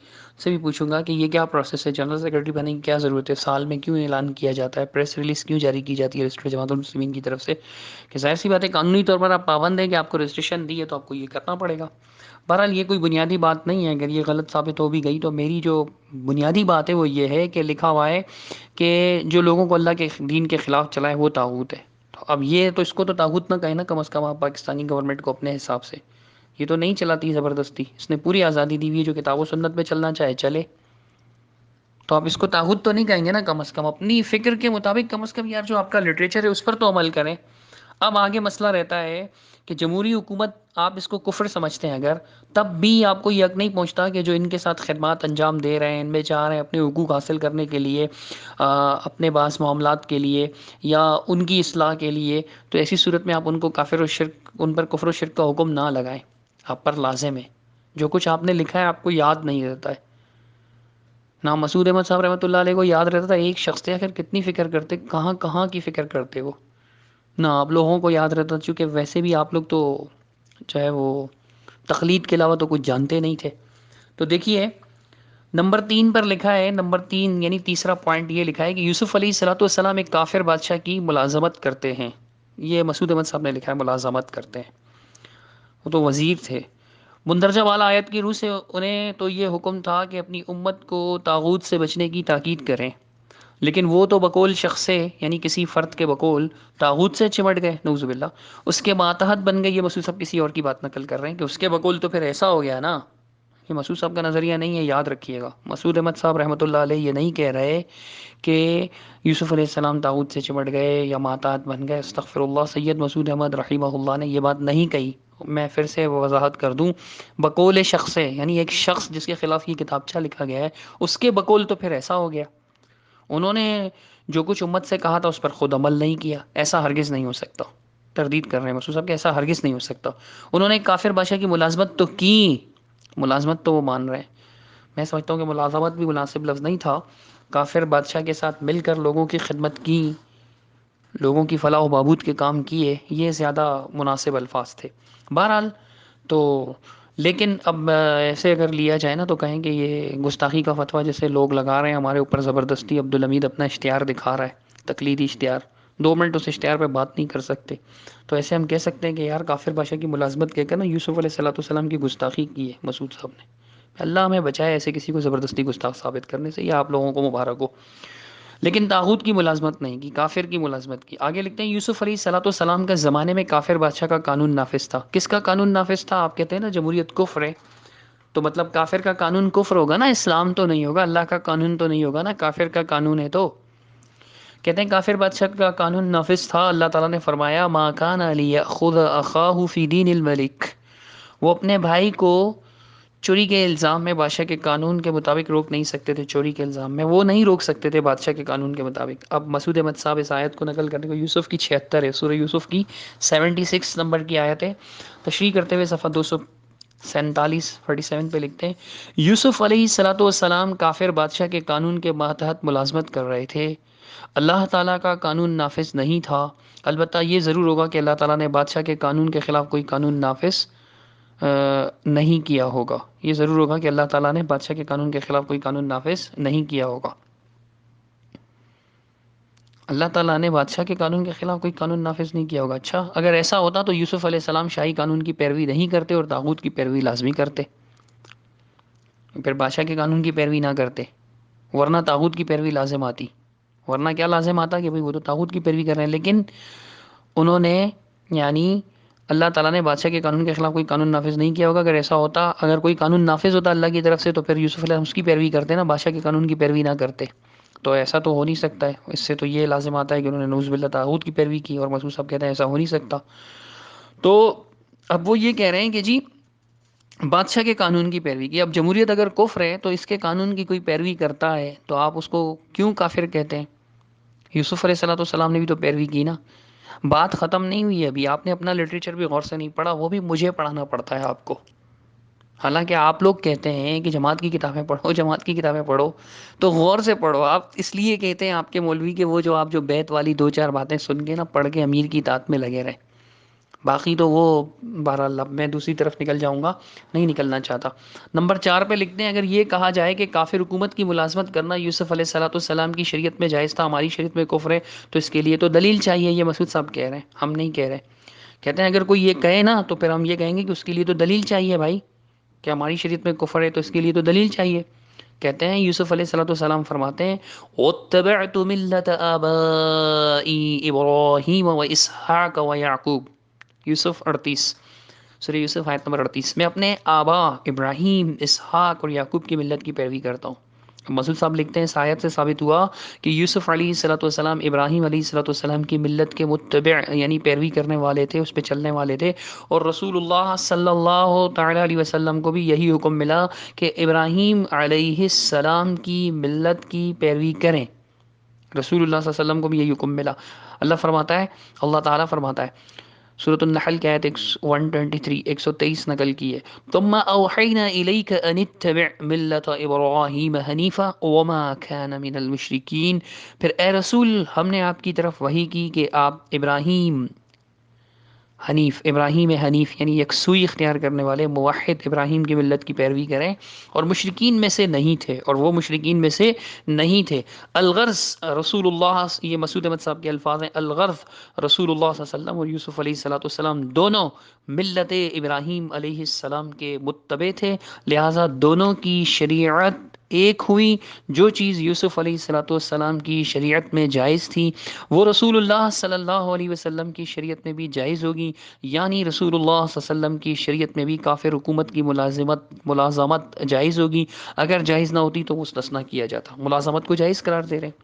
سے بھی پوچھوں گا کہ یہ کیا پروسیس ہے, جنرل سیکرٹری بننے کی کیا ضرورت ہے, سال میں کیوں اعلان کیا جاتا ہے, پریس ریلیز کیوں جاری کی جاتی ہے رجسٹرڈ جماعت المسلمین کی طرف سے, کہ ظاہر سی بات ہے قانونی طور پر آپ پابند ہیں کہ آپ کو رجسٹریشن دی ہے تو آپ کو یہ کرنا پڑے گا. بہرحال یہ کوئی بنیادی بات نہیں ہے, اگر یہ غلط ثابت ہو بھی گئی تو میری جو بنیادی بات ہے وہ یہ ہے کہ لکھا ہوا ہے کہ جو لوگوں کو اللہ کے دین کے خلاف چلائے وہ طاغوت ہے. تو اب یہ تو اس کو تو طاغوت نہ کہیں نا, کم از کم آپ پاکستانی گورنمنٹ کو اپنے حساب سے, یہ تو نہیں چلاتی زبردستی, اس نے پوری آزادی دی ہوئی ہے, جو کتاب و سنت پہ چلنا چاہے چلے. تو آپ اس کو طاغوت تو نہیں کہیں گے نا, کم از کم اپنی فکر کے مطابق کم از کم یار جو آپ کا لٹریچر ہے اس پر تو عمل کریں. اب آگے مسئلہ رہتا ہے کہ جمہوری حکومت آپ اس کو کفر سمجھتے ہیں اگر, تب بھی آپ کو یہ حق نہیں پہنچتا کہ جو ان کے ساتھ خدمات انجام دے رہے ہیں, ان میں چاہ رہے ہیں اپنے حقوق حاصل کرنے کے لیے, اپنے بعض معاملات کے لیے یا ان کی اصلاح کے لیے, تو ایسی صورت میں آپ ان کو کافر و شرک, ان پر کفر و شرک کا حکم نہ لگائیں. آپ پر لازم ہے, جو کچھ آپ نے لکھا ہے آپ کو یاد نہیں رہتا ہے. نہ مسعود احمد صاحب رحمۃ اللہ علیہ کو یاد رہتا تھا, ایک شخص تھے آخر کتنی فکر کرتے, کہاں کہاں کی فکر کرتے وہ, نہ آپ لوگوں کو یاد رہتا, چونکہ ویسے بھی آپ لوگ تو چاہے وہ تقلید کے علاوہ تو کچھ جانتے نہیں تھے. تو دیکھیے نمبر 3 پر لکھا ہے, نمبر 3 یعنی تیسرا پوائنٹ یہ لکھا ہے کہ یوسف علیہ الصلوۃ والسلام ایک کافر بادشاہ کی ملازمت کرتے ہیں. یہ مسعود احمد صاحب نے لکھا ہے ملازمت کرتے ہیں, وہ تو وزیر تھے. مندرجہ والا آیت کی روح سے انہیں تو یہ حکم تھا کہ اپنی امت کو طاغوت سے بچنے کی تاکید کریں, لیکن وہ تو بقول شخص سے یعنی کسی فرد کے بقول طاغوت سے چمٹ گئے, نعوذ باللہ, اس کے ماتحت بن گئے. یہ مسعود صاحب کسی اور کی بات نقل کر رہے ہیں کہ اس کے بقول تو پھر ایسا ہو گیا نا, یہ مسعود صاحب کا نظریہ نہیں ہے, یاد رکھیے گا. مسعود احمد صاحب رحمۃ اللہ علیہ یہ نہیں کہہ رہے کہ یوسف علیہ السلام طاغوت سے چمٹ گئے یا ماتحت بن گئے, استغفر اللہ. سید مسعود احمد رحمہ اللہ نے یہ بات نہیں کہی. میں پھر سے وضاحت کر دوں, بقول شخص ہے یعنی ایک شخص جس کے خلاف یہ کتابچہ لکھا گیا ہے, اس کے بقول تو پھر ایسا ہو گیا. انہوں نے جو کچھ امت سے کہا تھا اس پر خود عمل نہیں کیا, ایسا ہرگز نہیں ہو سکتا. تردید کر رہے ہیں مسعود صاحب کہ ایسا ہرگز نہیں ہو سکتا. انہوں نے ایک کافر بادشاہ کی ملازمت تو کی, ملازمت تو وہ مان رہے ہیں, میں سمجھتا ہوں کہ ملازمت بھی مناسب لفظ نہیں تھا. کافر بادشاہ کے ساتھ مل کر لوگوں کی خدمت کی, لوگوں کی فلاح و بہبود کے کام کیے, یہ زیادہ مناسب الفاظ تھے. بہرحال تو لیکن اب ایسے اگر لیا جائے نا تو کہیں کہ یہ گستاخی کا فتویٰ جیسے لوگ لگا رہے ہیں ہمارے اوپر زبردستی. عبدالحمید اپنا اشتہار دکھا رہا ہے, تقلیدی اشتہار, 2 منٹ اس اشتہار پہ بات نہیں کر سکتے, تو ایسے ہم کہہ سکتے ہیں کہ یار کافر بادشاہ کی ملازمت کہہ کر نا یوسف علیہ الصلوۃ والسلام کی گستاخی کی ہے مسعود صاحب نے. اللہ ہمیں بچائے ایسے کسی کو زبردستی گستاخ ثابت کرنے سے, یا آپ لوگوں کو مبارک ہو. لیکن طاغوت کی ملازمت نہیں کی، کافر کی ملازمت کی۔ آگے لکھتے ہیں یوسف علیہ الصلوۃ والسلام کا زمانے میں کافر بادشاہ کا قانون نافذ تھا۔ کس کا قانون نافذ تھا؟ آپ کہتے ہیں نا جمہوریت کفر ہے، تو مطلب کافر کا قانون کفر ہوگا نا، اسلام تو نہیں ہوگا، اللہ کا قانون تو نہیں ہوگا نا، کافر کا قانون ہے تو۔ کہتے ہیں کافر بادشاہ کا قانون نافذ تھا۔ اللہ تعالیٰ نے فرمایا ما کان لیأخذ اخاہ فی دین الملک، وہ اپنے بھائی کو چوری کے الزام میں بادشاہ کے قانون کے مطابق روک نہیں سکتے تھے، چوری کے الزام میں وہ نہیں روک سکتے تھے بادشاہ کے قانون کے مطابق۔ اب مسعود احمد صاحب اس آیت کو نقل کرنے کو، یوسف کی 76 ہے، سورہ یوسف کی 76 نمبر کی آیت ہے، تشریح کرتے ہوئے صفحہ 247 پہ لکھتے ہیں یوسف علیہ الصلوۃ والسلام کافر بادشاہ کے قانون کے ماتحت ملازمت کر رہے تھے، اللہ تعالیٰ کا قانون نافذ نہیں تھا۔ البتہ یہ ضرور ہوگا کہ اللہ تعالیٰ نے بادشاہ کے قانون کے خلاف کوئی قانون نافذ نہیں کیا ہوگا، یہ ضرور ہوگا کہ اللہ تعالیٰ نے بادشاہ کے قانون کے خلاف کوئی قانون نافذ نہیں کیا ہوگا۔ اللہ تعالیٰ نے بادشاہ کے قانون کے خلاف کوئی قانون نافذ نہیں کیا ہوگا۔ اچھا، اگر ایسا ہوتا تو یوسف علیہ السلام شاہی قانون کی پیروی نہیں کرتے اور طاغوت کی پیروی لازمی کرتے، پھر بادشاہ کے قانون کی پیروی نہ کرتے، ورنہ طاغوت کی پیروی لازم آتی۔ ورنہ کیا لازم آتا کہ بھئی وہ تو طاغوت کی پیروی کر رہے ہیں، لیکن انہوں نے یعنی اللہ تعالیٰ نے بادشاہ کے قانون کے خلاف کوئی قانون نافذ نہیں کیا ہوگا۔ اگر ایسا ہوتا، اگر کوئی قانون نافذ ہوتا اللہ کی طرف سے، تو پھر یوسف علیہ السلام اس کی پیروی کرتے نا، بادشاہ کے قانون کی پیروی نہ کرتے۔ تو ایسا تو ہو نہیں سکتا ہے، اس سے تو یہ لازم آتا ہے کہ انہوں نے نعوذ باللہ طاغوت کی پیروی کی، اور مسعود صاحب کہتے ہیں ایسا ہو نہیں سکتا۔ تو اب وہ یہ کہہ رہے ہیں کہ جی بادشاہ کے قانون کی پیروی کی۔ اب جمہوریت اگر کفر ہے تو اس کے قانون کی کوئی پیروی کرتا ہے تو آپ اس کو کیوں کافر کہتے ہیں؟ یوسف علیہ الصلوۃ والسلام نے بھی تو پیروی کی نا۔ بات ختم نہیں ہوئی ہے ابھی، آپ نے اپنا لٹریچر بھی غور سے نہیں پڑھا، وہ بھی مجھے پڑھانا پڑتا ہے آپ کو۔ حالانکہ آپ لوگ کہتے ہیں کہ جماعت کی کتابیں پڑھو، جماعت کی کتابیں پڑھو، تو غور سے پڑھو۔ آپ اس لیے کہتے ہیں آپ کے مولوی کہ وہ جو آپ جو بیت والی دو چار باتیں سن کے نا پڑھ کے امیر کی اطاعت میں لگے رہیں، باقی تو وہ بہرحال اب میں دوسری طرف نکل جاؤں گا، نہیں نکلنا چاہتا۔ نمبر 4 پہ لکھتے ہیں اگر یہ کہا جائے کہ کافر حکومت کی ملازمت کرنا یوسف علیہ الصلوۃ والسلام کی شریعت میں جائز تھا، ہماری شریعت میں کفر ہے، تو اس کے لیے تو دلیل چاہیے۔ یہ مسعود صاحب کہہ رہے ہیں، ہم نہیں کہہ رہے۔ کہتے ہیں اگر کوئی یہ کہے نا تو پھر ہم یہ کہیں گے کہ اس کے لیے تو دلیل چاہیے بھائی، کہ ہماری شریعت میں کفر ہے تو اس کے لیے تو دلیل چاہیے۔ کہتے ہیں یوسف علیہ الصلوۃ والسلام فرماتے ہیں وَاتَّبَعْتُ مِلَّةَ آبَائِي إِبْرَاهِيمَ وَإِسْحَاقَ وَيَعْقُوبَ، یوسف 38، سورہ یوسف آیت نمبر 38، میں اپنے آبا ابراہیم، اسحاق اور یعقوب کی ملت کی پیروی کرتا ہوں۔ مسعود صاحب لکھتے ہیں اس آیت سے ثابت ہوا کہ یوسف علیہ الصلوۃ والسلام ابراہیم علیہ الصلوۃ والسلام کی ملت کے متبع یعنی پیروی کرنے والے تھے، اس پہ چلنے والے تھے، اور رسول اللہ صلی اللہ تعالی علیہ وسلم کو بھی یہی حکم ملا کہ ابراہیم علیہ السلام کی ملت کی پیروی کریں۔ رسول اللہ صلی اللہ علیہ وسلم کو بھی یہی حکم ملا۔ اللہ فرماتا ہے، اللہ تعالیٰ فرماتا ہے سورۃ النحل کی آیت 123 123 نقل کی ہے ثم اوحینا الیک ان اتبع ملت ابراہیم حنیفا وما کان من المشرکین، پھر اے رسول ہم نے آپ کی طرف وحی کی کہ آپ ابراہیم حنیف یعنی یکسوئی اختیار کرنے والے موحد ابراہیم کی ملت کی پیروی کریں، اور مشرکین میں سے نہیں تھے، اور وہ مشرکین میں سے نہیں تھے۔ الغرض رسول اللہ، یہ مسعود احمد صاحب کے الفاظ ہیں، الغرض رسول اللہ صلی اللہ علیہ وسلم اور یوسف علیہ الصلوۃ والسلام دونوں ملت ابراہیم علیہ السلام کے متبع تھے، لہٰذا دونوں کی شریعت ایک ہوئی۔ جو چیز یوسف علیہ الصلوۃ والسلام کی شریعت میں جائز تھی وہ رسول اللہ صلی اللہ علیہ وسلم کی شریعت میں بھی جائز ہوگی، یعنی رسول اللہ صلی اللہ علیہ وسلم کی شریعت میں بھی کافر حکومت کی ملازمت جائز ہوگی۔ اگر جائز نہ ہوتی تو مستثنا کیا جاتا۔ ملازمت کو جائز قرار دے رہے ہیں،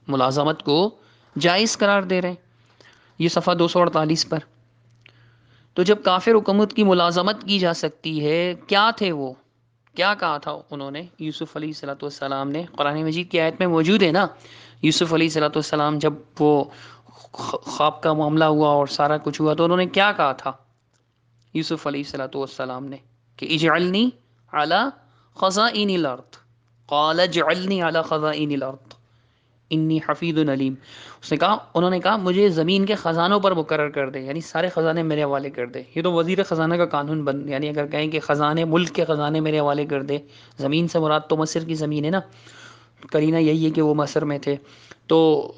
ملازمت کو جائز قرار دے رہے ہیں، یہ صفحہ 248 پر۔ تو جب کافر حکومت کی ملازمت کی جا سکتی ہے، کیا تھے وہ، کیا کہا تھا انہوں نے یوسف علیہ الصلوۃ والسلام نے؟ قرآن مجید کی آیت میں موجود ہے نا، یوسف علیہ الصلوۃ والسلام جب وہ خواب کا معاملہ ہوا اور سارا کچھ ہوا تو انہوں نے کیا کہا تھا یوسف علیہ الصلوۃ والسلام نے کہ اجعلنی علی خزائن الارض، قال اجعلنی علی خزائن الارض انی حفیظ علیم۔ اس نے کہا، انہوں نے کہا مجھے زمین کے خزانوں پر مقرر کر دے، یعنی سارے خزانے میرے حوالے کر دے۔ یہ تو وزیر خزانہ کا قانون یعنی اگر کہیں کہ خزانے، ملک کے خزانے میرے حوالے کر دے، زمین سے مراد تو مصر کی زمین ہے نا، قرینہ یہی ہے کہ وہ مصر میں تھے، تو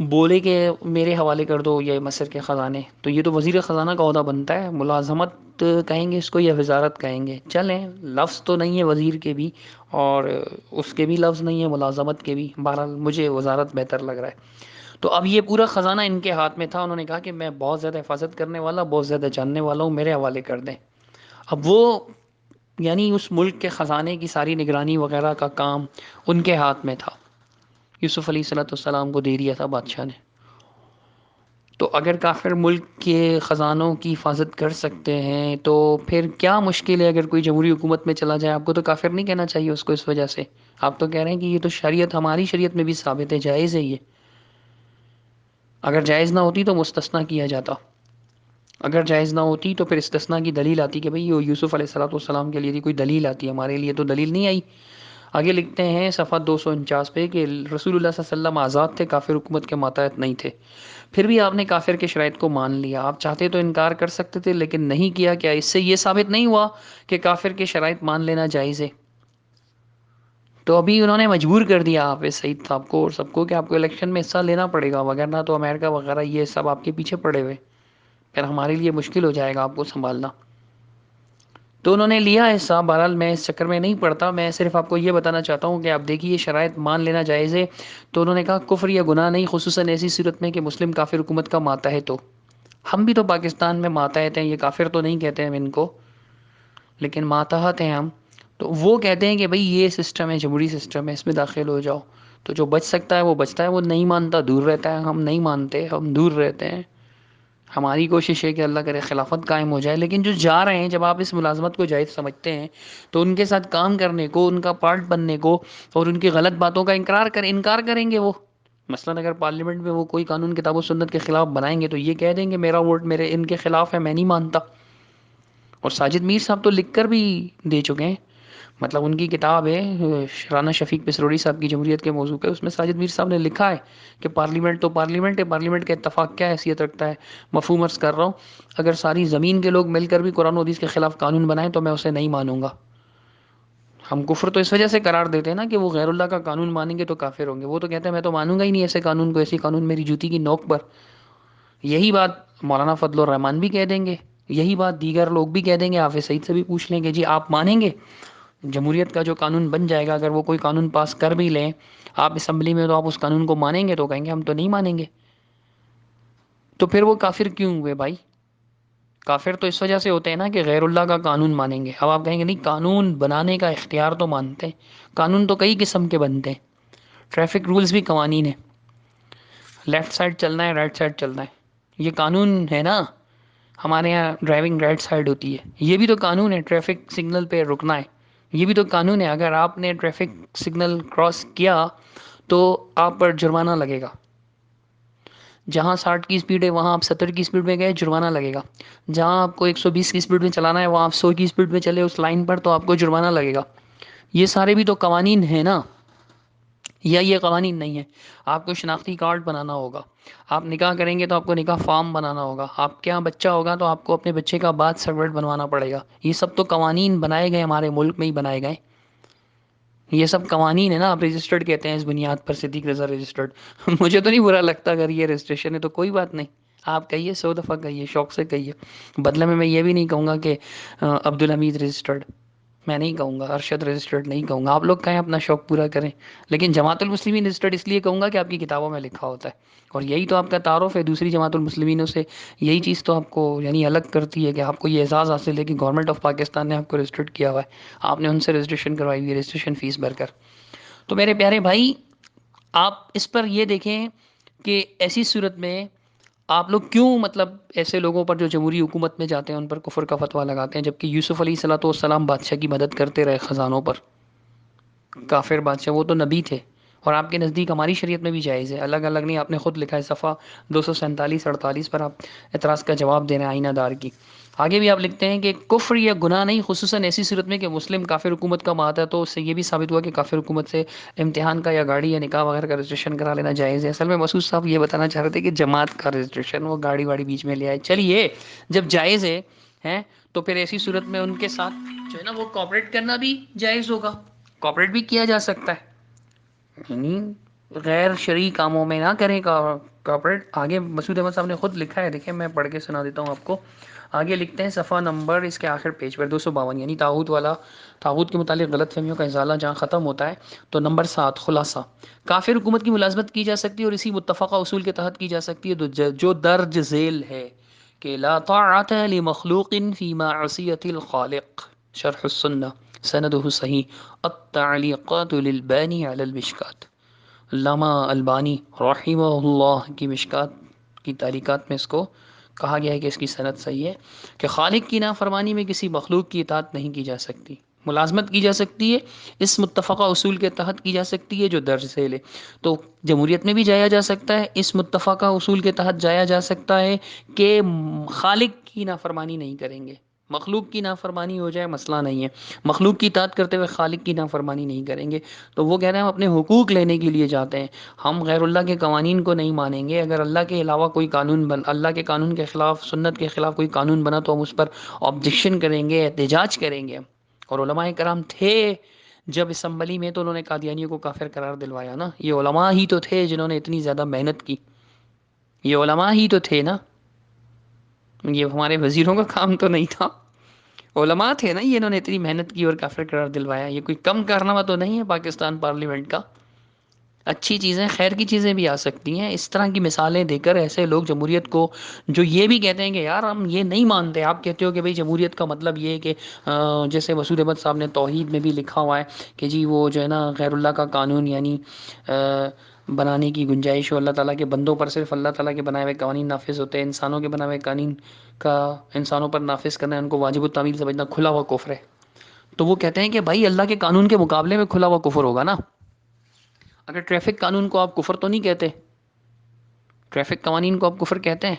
بولے کہ میرے حوالے کر دو یہ مصر کے خزانے، تو یہ تو وزیر خزانہ کا عہدہ بنتا ہے، ملازمت کہیں گے اس کو یا وزارت کہیں گے، چلیں لفظ تو نہیں ہے وزیر کے بھی، اور اس کے بھی لفظ نہیں ہے ملازمت کے بھی، بہرحال مجھے وزارت بہتر لگ رہا ہے۔ تو اب یہ پورا خزانہ ان کے ہاتھ میں تھا، انہوں نے کہا کہ میں بہت زیادہ حفاظت کرنے والا، بہت زیادہ جاننے والا ہوں، میرے حوالے کر دیں۔ اب وہ یعنی اس ملک کے خزانے کی ساری نگرانی وغیرہ کا کام ان کے ہاتھ میں تھا، یوسف علیہ الصلوۃ والسلام کو دے دیا تھا بادشاہ نے۔ تو اگر کافر ملک کے خزانوں کی حفاظت کر سکتے ہیں تو پھر کیا مشکل ہے اگر کوئی جمہوری حکومت میں چلا جائے؟ آپ کو تو کافر نہیں کہنا چاہیے اس کو اس وجہ سے، آپ تو کہہ رہے ہیں کہ یہ تو شریعت، ہماری شریعت میں بھی ثابت ہے، جائز ہے یہ، اگر جائز نہ ہوتی تو مستثنا کیا جاتا، اگر جائز نہ ہوتی تو پھر استثناء کی دلیل آتی کہ بھئی یہ یوسف علیہ الصلوۃ والسلام کے لیے تھی، کوئی دلیل آتی، ہمارے لیے تو دلیل نہیں آئی۔ آگے لکھتے ہیں صفحہ 249 پہ کہ رسول اللہ صلی اللہ علیہ وسلم آزاد تھے، کافر حکومت کے ماتحت نہیں تھے، پھر بھی آپ نے کافر کے شرائط کو مان لیا، آپ چاہتے تو انکار کر سکتے تھے لیکن نہیں کیا، کیا اس سے یہ ثابت نہیں ہوا کہ کافر کے شرائط مان لینا جائز ہے؟ تو ابھی انہوں نے مجبور کر دیا آپ سعید صاحب کو اور سب کو کہ آپ کو الیکشن میں حصہ لینا پڑے گا، وگرنہ تو امریکہ وغیرہ یہ سب آپ کے پیچھے پڑے ہوئے، پھر ہمارے لیے مشکل ہو جائے گا آپ کو سنبھالنا۔ تو انہوں نے لیا حصہ، بہرحال میں اس چکر میں نہیں پڑتا، میں صرف آپ کو یہ بتانا چاہتا ہوں کہ آپ دیکھیے شرائط مان لینا جائز ہے۔ تو انہوں نے کہا کفر یا گناہ نہیں، خصوصاً ایسی صورت میں کہ مسلم کافر حکومت کا ماتحت ہو۔ ہم بھی تو پاکستان میں ماتحت ہیں، یہ کافر تو نہیں کہتے ہم ان کو، لیکن ماتحت ہیں ہم۔ تو وہ کہتے ہیں کہ بھئی یہ سسٹم ہے، جمہوری سسٹم ہے، اس میں داخل ہو جاؤ، تو جو بچ سکتا ہے وہ بچتا ہے، وہ نہیں مانتا دور رہتا ہے، ہم نہیں مانتے، ہم دور رہتے ہیں۔ ہماری کوشش ہے کہ اللہ کرے خلافت قائم ہو جائے، لیکن جو جا رہے ہیں، جب آپ اس ملازمت کو جائز سمجھتے ہیں تو ان کے ساتھ کام کرنے کو، ان کا پارٹ بننے کو اور ان کی غلط باتوں کا انکار کریں گے وہ۔ مثلا اگر پارلیمنٹ میں وہ کوئی قانون کتاب و سنت کے خلاف بنائیں گے تو یہ کہہ دیں گے میرا ووٹ میرے ان کے خلاف ہے، میں نہیں مانتا۔ اور ساجد میر صاحب تو لکھ کر بھی دے چکے ہیں، مطلب ان کی کتاب ہے رانا شفیق پسروری صاحب کی جمہوریت کے موضوع پہ، اس میں ساجد میر صاحب نے لکھا ہے کہ پارلیمنٹ تو پارلیمنٹ ہے، پارلیمنٹ کا اتفاق کیا حیثیت رکھتا ہے، مفہوم عرض کر رہا ہوں، اگر ساری زمین کے لوگ مل کر بھی قرآن و حدیث کے خلاف قانون بنائیں تو میں اسے نہیں مانوں گا۔ ہم کفر تو اس وجہ سے قرار دیتے ہیں نا کہ وہ غیر اللہ کا قانون مانیں گے تو کافر ہوں گے، وہ تو کہتے ہیں میں تو مانوں گا ہی نہیں ایسے قانون کو، ایسی قانون میری جوتی کی نوک پر۔ یہی بات مولانا فضل الرحمان بھی کہہ دیں گے، یہی بات دیگر لوگ بھی کہہ دیں گے، حافظ سعید سے بھی پوچھ لیں گے جی آپ مانیں گے جمہوریت کا جو قانون بن جائے گا، اگر وہ کوئی قانون پاس کر بھی لیں آپ اسمبلی میں، تو آپ اس قانون کو مانیں گے؟ تو کہیں گے ہم تو نہیں مانیں گے۔ تو پھر وہ کافر کیوں ہوئے بھائی؟ کافر تو اس وجہ سے ہوتے ہیں نا کہ غیر اللہ کا قانون مانیں گے۔ اب آپ کہیں گے نہیں قانون بنانے کا اختیار تو مانتے ہیں، قانون تو کئی قسم کے بنتے ہیں، ٹریفک رولز بھی قوانین ہیں، لیفٹ سائڈ چلنا ہے رائٹ سائڈ چلنا ہے، یہ قانون ہے نا۔ ہمارے یہاں ڈرائیونگ رائٹ سائڈ ہوتی ہے، یہ بھی تو قانون ہے، ٹریفک سگنل پہ رکنا ہے، یہ بھی تو قانون ہے، اگر آپ نے ٹریفک سگنل کراس کیا تو آپ پر جرمانہ لگے گا، جہاں 60 کی سپیڈ ہے وہاں آپ 70 کی سپیڈ میں گئے جرمانہ لگے گا، جہاں آپ کو 120 کی سپیڈ میں چلانا ہے وہاں آپ 100 کی سپیڈ میں چلے اس لائن پر تو آپ کو جرمانہ لگے گا۔ یہ سارے بھی تو قوانین ہیں نا، یا یہ قوانین نہیں ہے؟ آپ کو شناختی کارڈ بنانا ہوگا، آپ نکاح کریں گے تو آپ کو نکاح فارم بنانا ہوگا، آپ کے یہاں بچہ ہوگا تو آپ کو اپنے بچے کا برتھ سرٹیفکیٹ بنوانا پڑے گا، یہ سب تو قوانین بنائے گئے ہمارے ملک میں ہی بنائے گئے، یہ سب قوانین ہے نا۔ آپ رجسٹرڈ کہتے ہیں اس بنیاد پر صدیق رضا رجسٹرڈ مجھے تو نہیں برا لگتا اگر یہ رجسٹریشن ہے تو کوئی بات نہیں، آپ کہیے 100 دفعہ کہیے، شوق سے کہیے، بدلے میں یہ بھی نہیں کہوں گا کہ عبدالحمید رجسٹرڈ، میں نہیں کہوں گا، ارشد رجسٹرڈ نہیں کہوں گا، آپ لوگ کہیں اپنا شوق پورا کریں، لیکن جماعت المسلمین رجسٹرڈ اس لیے کہوں گا کہ آپ کی کتابوں میں لکھا ہوتا ہے، اور یہی تو آپ کا تعارف ہے دوسری جماعت المسلمینوں سے، یہی چیز تو آپ کو یعنی الگ کرتی ہے کہ آپ کو یہ اعزاز حاصل ہے کہ گورنمنٹ آف پاکستان نے آپ کو رجسٹرڈ کیا ہوا ہے، آپ نے ان سے رجسٹریشن کروائی ہوئی ہے، رجسٹریشن فیس بھر کر۔ تو میرے پیارے بھائی آپ اس پر یہ دیکھیں کہ ایسی صورت میں آپ لوگ کیوں مطلب ایسے لوگوں پر جو جمہوری حکومت میں جاتے ہیں ان پر کفر کا فتویٰ لگاتے ہیں، جبکہ یوسف علیہ الصلوۃ والسلام بادشاہ کی مدد کرتے رہے خزانوں پر، کافر بادشاہ وہ تو نبی تھے، اور آپ کے نزدیک ہماری شریعت میں بھی جائز ہے، الگ الگ نہیں، آپ نے خود لکھا ہے صفحہ 247 48 پر آپ اعتراض کا جواب دے رہے ہیں آئینہ دار کی۔ آگے بھی آپ لکھتے ہیں کہ کفر یا گناہ نہیں، خصوصاً ایسی صورت میں کہ مسلم کافر حکومت کا مات ہے، تو اس سے یہ بھی ثابت ہوا کہ کافر حکومت سے امتحان کا یا گاڑی یا نکاح وغیرہ کا رجسٹریشن کرا لینا جائز ہے۔ اصل میں مسعود صاحب یہ بتانا چاہ رہے تھے کہ جماعت کا رجسٹریشن وہ گاڑی واڑی بیچ میں لے آئے، چلیے جب جائز ہے ہیں تو پھر ایسی صورت میں ان کے ساتھ جو ہے نا وہ کوآپریٹ کرنا بھی جائز ہوگا، کوآپریٹ بھی کیا جا سکتا ہے، یعنی غیر شرعی کاموں میں نہ کرے گا کارپوریٹ آگے مسعود احمد صاحب نے خود لکھا ہے، دیکھیں میں پڑھ کے سنا دیتا ہوں آپ کو. آگے لکھتے ہیں صفحہ نمبر اس کے آخر پیج پر 252، یعنی طاغوت والا، طاغوت کے متعلق غلط فہمیوں کا ازالہ جہاں ختم ہوتا ہے. تو نمبر 7 خلاصہ، کافر حکومت کی ملازمت کی جا سکتی ہے اور اسی متفقہ اصول کے تحت کی جا سکتی ہے جو درج ذیل ہے کہ لا طاعت لمخلوق فی معصیت الخالق. شرح السنہ سندہ صحیح التعلیقات للبانی علی المشکات. علامہ البانی رحمہ اللہ کی مشکات کی تعلیقات میں اس کو کہا گیا ہے کہ اس کی سند صحیح ہے کہ خالق کی نافرمانی میں کسی مخلوق کی اطاعت نہیں کی جا سکتی. ملازمت کی جا سکتی ہے اس متفقہ اصول کے تحت کی جا سکتی ہے جو درج ذیل ہے. تو جمہوریت میں بھی جایا جا سکتا ہے، اس متفقہ اصول کے تحت جایا جا سکتا ہے کہ خالق کی نافرمانی نہیں کریں گے. مخلوق کی نافرمانی ہو جائے مسئلہ نہیں ہے، مخلوق کی اطاعت کرتے ہوئے خالق کی نافرمانی نہیں کریں گے. تو وہ کہہ رہے ہیں ہم اپنے حقوق لینے کے لیے جاتے ہیں، ہم غیر اللہ کے قوانین کو نہیں مانیں گے. اگر اللہ کے علاوہ کوئی قانون اللہ کے قانون کے خلاف، سنت کے خلاف کوئی قانون بنا تو ہم اس پر آبجیکشن کریں گے، احتجاج کریں گے. اور علماء کرام تھے جب اسمبلی میں تو انہوں نے قادیانیوں کو کافر قرار دلوایا نا. یہ علماء ہی تو تھے جنہوں نے اتنی زیادہ محنت کی، یہ علماء ہی تو تھے نا. یہ ہمارے وزیروں کا کام تو نہیں تھا، علماء تھے نا یہ، انہوں نے اتنی محنت کی اور کافر قرار دلوایا. یہ کوئی کم کارنامہ تو نہیں ہے پاکستان پارلیمنٹ کا. اچھی چیزیں، خیر کی چیزیں بھی آ سکتی ہیں. اس طرح کی مثالیں دے کر ایسے لوگ جمہوریت کو، جو یہ بھی کہتے ہیں کہ یار ہم یہ نہیں مانتے، آپ کہتے ہو کہ بھئی جمہوریت کا مطلب یہ ہے کہ جیسے مسعود احمد صاحب نے توحید میں بھی لکھا ہوا ہے کہ جی وہ جو ہے نا غیر اللہ کا قانون یعنی بنانے کی گنجائش ہو، اللہ تعالیٰ کے بندوں پر صرف اللہ تعالیٰ کے بنائے ہوئے قوانین نافذ ہوتے ہیں، انسانوں کے بنائے ہوئے قوانین کا انسانوں پر نافذ کرنا ان کو واجب التعمیل سمجھنا کھلا ہوا کفر ہے. تو وہ کہتے ہیں کہ بھائی اللہ کے قانون کے مقابلے میں کھلا ہوا کفر ہوگا نا. اگر ٹریفک قانون کو آپ کفر تو نہیں کہتے، ٹریفک قوانین کو آپ کفر کہتے ہیں.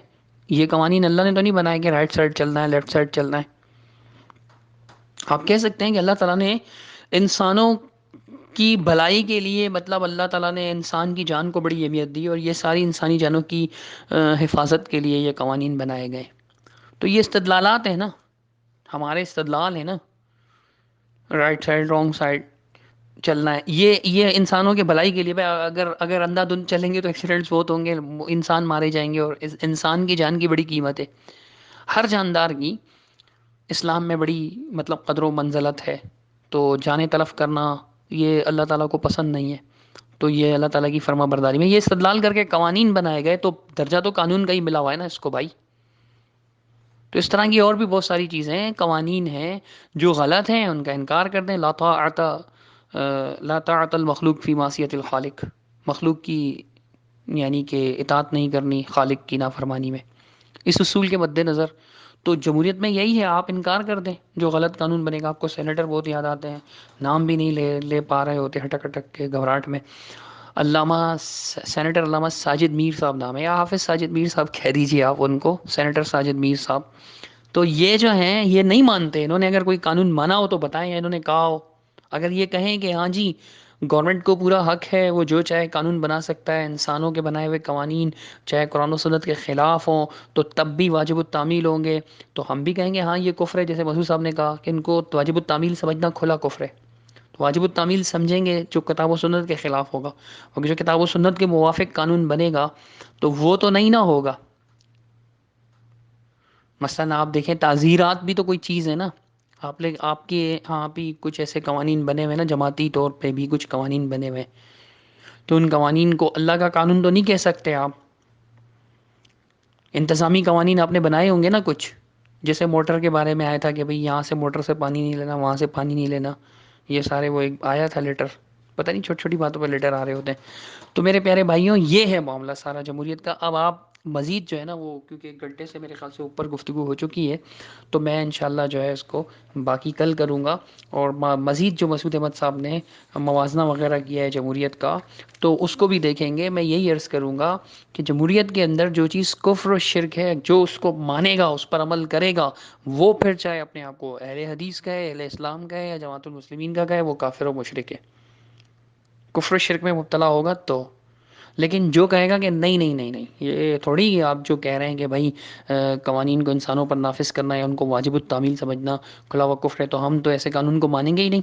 یہ قوانین اللہ نے تو نہیں بنائے کہ رائٹ سائڈ چلنا ہے، لیفٹ سائڈ چلنا ہے. آپ کہہ سکتے ہیں کہ اللہ تعالیٰ نے انسانوں کی بھلائی کے لیے، مطلب اللہ تعالیٰ نے انسان کی جان کو بڑی اہمیت دی اور یہ ساری انسانی جانوں کی حفاظت کے لیے یہ قوانین بنائے گئے. تو یہ استدلالات ہیں نا، ہمارے استدلال ہیں نا. رائٹ سائڈ رانگ سائڈ چلنا ہے، یہ انسانوں کے بھلائی کے لیے. اگر اندھا دھند چلیں گے تو ایکسیڈنٹس بہت ہوں گے، انسان مارے جائیں گے، اور انسان کی جان کی بڑی قیمت ہے. ہر جاندار کی اسلام میں بڑی مطلب قدر و منزلت ہے. تو جانیں تلف کرنا یہ اللہ تعالیٰ کو پسند نہیں ہے. تو یہ اللہ تعالیٰ کی فرما برداری میں یہ استدلال کر کے قوانین بنائے گئے. تو درجہ تو قانون کا ہی ملا ہوا ہے نا اس کو بھائی. تو اس طرح کی اور بھی بہت ساری چیزیں ہیں، قوانین ہیں جو غلط ہیں، ان کا انکار کر دیں. لا طاعت المخلوق فی معصیت الخالق، مخلوق کی یعنی کہ اطاعت نہیں کرنی خالق کی نافرمانی میں. اس اصول کے مد نظر تو جمہوریت میں یہی ہے، آپ انکار کر دیں جو غلط قانون بنے گا. آپ کو سینیٹر بہت یاد آتے ہیں، نام بھی نہیں لے پا رہے ہوتے ہٹک ہٹک کے گھبراہٹ میں. علامہ سینیٹر علامہ ساجد میر صاحب نام ہے، یا حافظ ساجد میر صاحب کہہ دیجیے آپ ان کو، سینیٹر ساجد میر صاحب. تو یہ جو ہیں یہ نہیں مانتے. انہوں نے اگر کوئی قانون مانا ہو تو بتائیں، انہوں نے کہا ہو. اگر یہ کہیں کہ ہاں جی گورنمنٹ کو پورا حق ہے، وہ جو چاہے قانون بنا سکتا ہے، انسانوں کے بنائے ہوئے قوانین چاہے قرآن و سنت کے خلاف ہوں تو تب بھی واجب التعمیل ہوں گے، تو ہم بھی کہیں گے ہاں یہ کفر ہے. جیسے مسعود صاحب نے کہا کہ ان کو واجب التعمیل سمجھنا کھلا کفر ہے. تو واجب التعمیل سمجھیں گے جو کتاب و سنت کے خلاف ہوگا، اور جو کتاب و سنت کے موافق قانون بنے گا تو وہ تو نہیں نہ ہوگا. مثلا آپ دیکھیں تعزیرات بھی تو کوئی چیز ہے نا. آپ کے ہاں بھی کچھ ایسے قوانین بنے ہوئے نا، جماعتی طور پہ بھی کچھ قوانین بنے ہوئے، تو ان قوانین کو اللہ کا قانون تو نہیں کہہ سکتے آپ. انتظامی قوانین آپ نے بنائے ہوں گے نا کچھ، جیسے موٹر کے بارے میں آیا تھا کہ بھئی یہاں سے موٹر سے پانی نہیں لینا، وہاں سے پانی نہیں لینا. یہ سارے وہ ایک آیا تھا لیٹر، پتہ نہیں چھوٹی چھوٹی باتوں پہ لیٹر آ رہے ہوتے ہیں. تو میرے پیارے بھائیوں یہ ہے معاملہ سارا جمہوریت کا. اب آپ مزید جو ہے نا وہ کیونکہ 1 گھنٹے سے میرے خیال سے اوپر گفتگو ہو چکی ہے، تو میں انشاءاللہ جو ہے اس کو باقی کل کروں گا. اور مزید جو مسعود احمد صاحب نے موازنہ وغیرہ کیا ہے جمہوریت کا تو اس کو بھی دیکھیں گے. میں یہی عرض کروں گا کہ جمہوریت کے اندر جو چیز کفر و شرک ہے، جو اس کو مانے گا، اس پر عمل کرے گا، وہ پھر چاہے اپنے آپ کو اہل حدیث کہے، اہل اسلام کہے، یا جماعت المسلمین کا کہے، وہ کافر و مشرک ہے. کفر و شرک میں مبتلا ہوگا تو. لیکن جو کہے گا کہ نہیں نہیں نہیں نہیں، یہ تھوڑی آپ جو کہہ رہے ہیں کہ بھائی قوانین کو انسانوں پر نافذ کرنا ہے، ان کو واجب التعمیل سمجھنا کھلا ہوا کفر ہے، تو ہم تو ایسے قانون کو مانیں گے ہی نہیں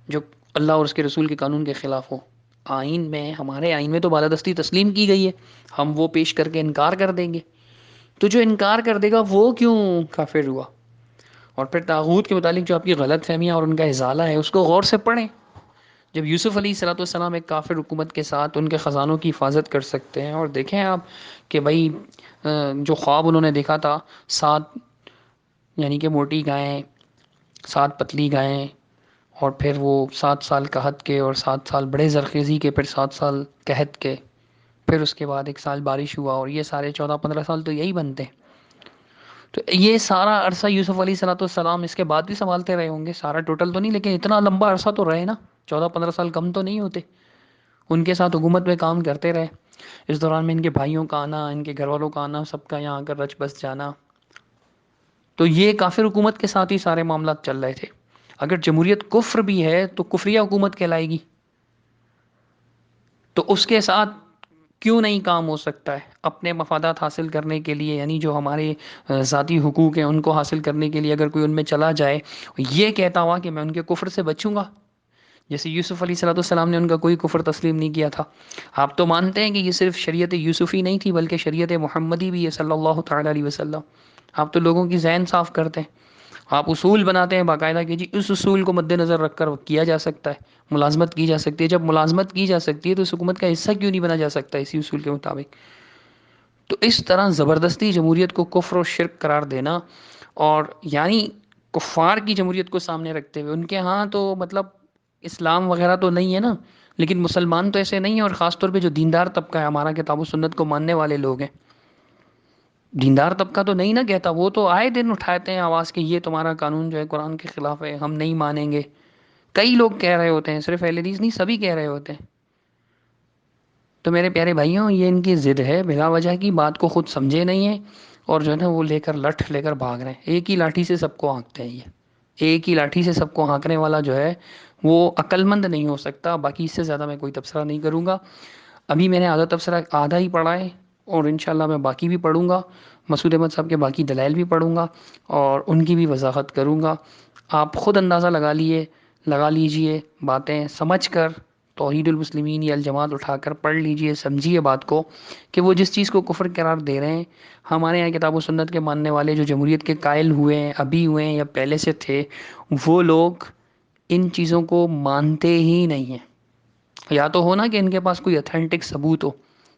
جو اللہ اور اس کے رسول کے قانون کے خلاف ہو. آئین میں، ہمارے آئین میں تو بالادستی تسلیم کی گئی ہے، ہم وہ پیش کر کے انکار کر دیں گے. تو جو انکار کر دے گا وہ کیوں کافر ہوا؟ اور پھر طاغوت کے متعلق جو آپ کی غلط فہمیاں اور ان کا ازالہ ہے اس کو غور سے پڑھیں. جب یوسف علیہ الصلوۃ والسلام ایک کافر حکومت کے ساتھ ان کے خزانوں کی حفاظت کر سکتے ہیں، اور دیکھیں آپ کہ بھائی جو خواب انہوں نے دیکھا تھا، 7 یعنی کہ موٹی گائیں، 7 پتلی گائیں، اور پھر وہ 7 سال قحط کے، اور 7 سال بڑے زرخیزی کے، پھر 7 سال قحط کے، پھر اس کے بعد 1 سال بارش ہوا، اور یہ سارے 14-15 سال تو یہی بنتے ہیں. تو یہ سارا عرصہ یوسف علیہ الصلوۃ والسلام اس کے بعد بھی سنبھالتے رہے ہوں گے، سارا ٹوٹل تو نہیں لیکن اتنا لمبا عرصہ تو رہے نا. 14-15 سال کم تو نہیں ہوتے. ان کے ساتھ حکومت میں کام کرتے رہے. اس دوران میں ان کے بھائیوں کا آنا، ان کے گھر والوں کا آنا، سب کا یہاں آ کر رچ بس جانا. تو یہ کافر حکومت کے ساتھ ہی سارے معاملات چل رہے تھے. اگر جمہوریت کفر بھی ہے تو کفریہ حکومت کہلائے گی. تو اس کے ساتھ کیوں نہیں کام ہو سکتا ہے اپنے مفادات حاصل کرنے کے لیے؟ یعنی جو ہمارے ذاتی حقوق ہیں ان کو حاصل کرنے کے لیے اگر کوئی ان میں چلا جائے، یہ کہتا ہوا کہ میں ان کے کفر سے بچوں گا. جیسے یوسف علیہ الصلوۃ والسلام نے ان کا کوئی کفر تسلیم نہیں کیا تھا. آپ تو مانتے ہیں کہ یہ صرف شریعت یوسفی نہیں تھی بلکہ شریعت محمدی بھی ہے صلی اللہ تعالیٰ علیہ وسلم. آپ تو لوگوں کی ذہن صاف کرتے ہیں. آپ اصول بناتے ہیں باقاعدہ کہ جی اس اصول کو مد نظر رکھ کر کیا جا سکتا ہے، ملازمت کی جا سکتی ہے. جب ملازمت کی جا سکتی ہے تو اس حکومت کا حصہ کیوں نہیں بنا جا سکتا اسی اصول کے مطابق؟ تو اس طرح زبردستی جمہوریت کو کفر و شرک قرار دینا، اور یعنی کفار کی جمہوریت کو سامنے رکھتے ہوئے، ان کے ہاں تو مطلب اسلام وغیرہ تو نہیں ہے نا، لیکن مسلمان تو ایسے نہیں ہیں. اور خاص طور پہ جو دیندار طبقہ ہے ہمارا، کتاب و سنت کو ماننے والے لوگ ہیں، دیندار طبقہ تو نہیں نا کہتا. وہ تو آئے دن اٹھاتے ہیں آواز کہ یہ تمہارا قانون جو ہے قرآن کے خلاف ہے، ہم نہیں مانیں گے. کئی لوگ کہہ رہے ہوتے ہیں، صرف اہل حدیث نہیں، سبھی کہہ رہے ہوتے ہیں. تو میرے پیارے بھائیوں، یہ ان کی ضد ہے بلا وجہ کی، بات کو خود سمجھے نہیں ہیں، اور جو ہے نا وہ لے کر لٹھ لے کر بھاگ رہے ہیں. ایک ہی لاٹھی سے سب کو ہانکتے ہیں یہ، ایک ہی لاٹھی سے سب کو ہانکنے والا جو ہے وہ عقل مند نہیں ہو سکتا. باقی اس سے زیادہ میں کوئی تبصرہ نہیں کروں گا. ابھی میں نے آدھا تبصرہ آدھا ہی پڑھا ہے، اور انشاءاللہ میں باقی بھی پڑھوں گا. مسعود احمد صاحب کے باقی دلائل بھی پڑھوں گا اور ان کی بھی وضاحت کروں گا. آپ خود اندازہ لگا لیجئے باتیں سمجھ کر. توحید المسلمین یا الجماعت اٹھا کر پڑھ لیجئے، سمجھیے بات کو کہ وہ جس چیز کو کفر قرار دے رہے ہیں. ہمارے یہاں کتاب و سنت کے ماننے والے جو جمہوریت کے قائل ہوئے ہیں، ابھی ہوئے ہیں یا پہلے سے تھے، وہ لوگ ان چیزوں کو مانتے ہی نہیں ہیں. یا تو ہونا کہ ان کے پاس کوئی اتھینٹک ثبوت ہو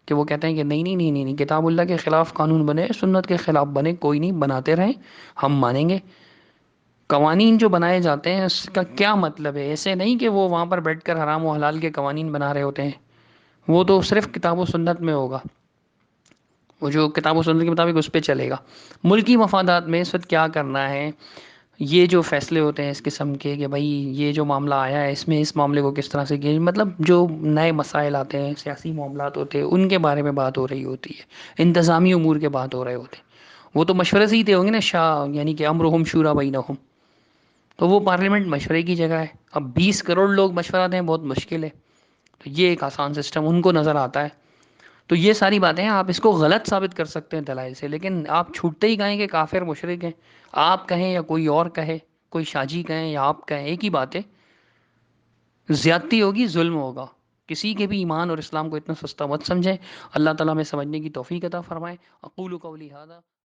کہ وہ کہتے ہیں کہ نہیں نہیں نہیں نہیں نہیں، کتاب اللہ کے خلاف قانون بنے، سنت کے خلاف بنے، کوئی نہیں، بناتے رہیں، ہم مانیں گے. قوانین جو بنائے جاتے ہیں اس کا کیا مطلب ہے؟ ایسے نہیں کہ وہ وہاں پر بیٹھ کر حرام و حلال کے قوانین بنا رہے ہوتے ہیں. وہ تو صرف کتاب و سنت میں ہوگا، وہ جو کتاب و سنت کے مطابق اس پہ چلے گا. ملکی مفادات میں اس وقت کیا کرنا ہے؟ یہ جو فیصلے ہوتے ہیں اس قسم کے کہ بھائی یہ جو معاملہ آیا ہے اس میں اس معاملے کو کس طرح سے کیا، مطلب جو نئے مسائل آتے ہیں، سیاسی معاملات ہوتے ہیں، ان کے بارے میں بات ہو رہی ہوتی ہے، انتظامی امور کے بات ہو رہے ہوتے ہیں. وہ تو مشورے سے ہی تھے ہوں گے نا، یعنی کہ امرہم شورا بینہم. تو وہ پارلیمنٹ مشورے کی جگہ ہے. اب 20 کروڑ لوگ مشورہ دیں بہت مشکل ہے. تو یہ ایک آسان سسٹم ان کو نظر آتا ہے. تو یہ ساری باتیں آپ اس کو غلط ثابت کر سکتے ہیں دلائل سے، لیکن آپ چھوٹتے ہی کہیں کہ کافر مشرک ہیں. آپ کہیں یا کوئی اور کہے، کوئی شاجی کہیں یا آپ کہیں، ایک ہی بات ہے. زیادتی ہوگی، ظلم ہوگا. کسی کے بھی ایمان اور اسلام کو اتنا سستا مت سمجھیں. اللہ تعالیٰ میں سمجھنے کی توفیق عطا فرمائے. اقول قولی ھذا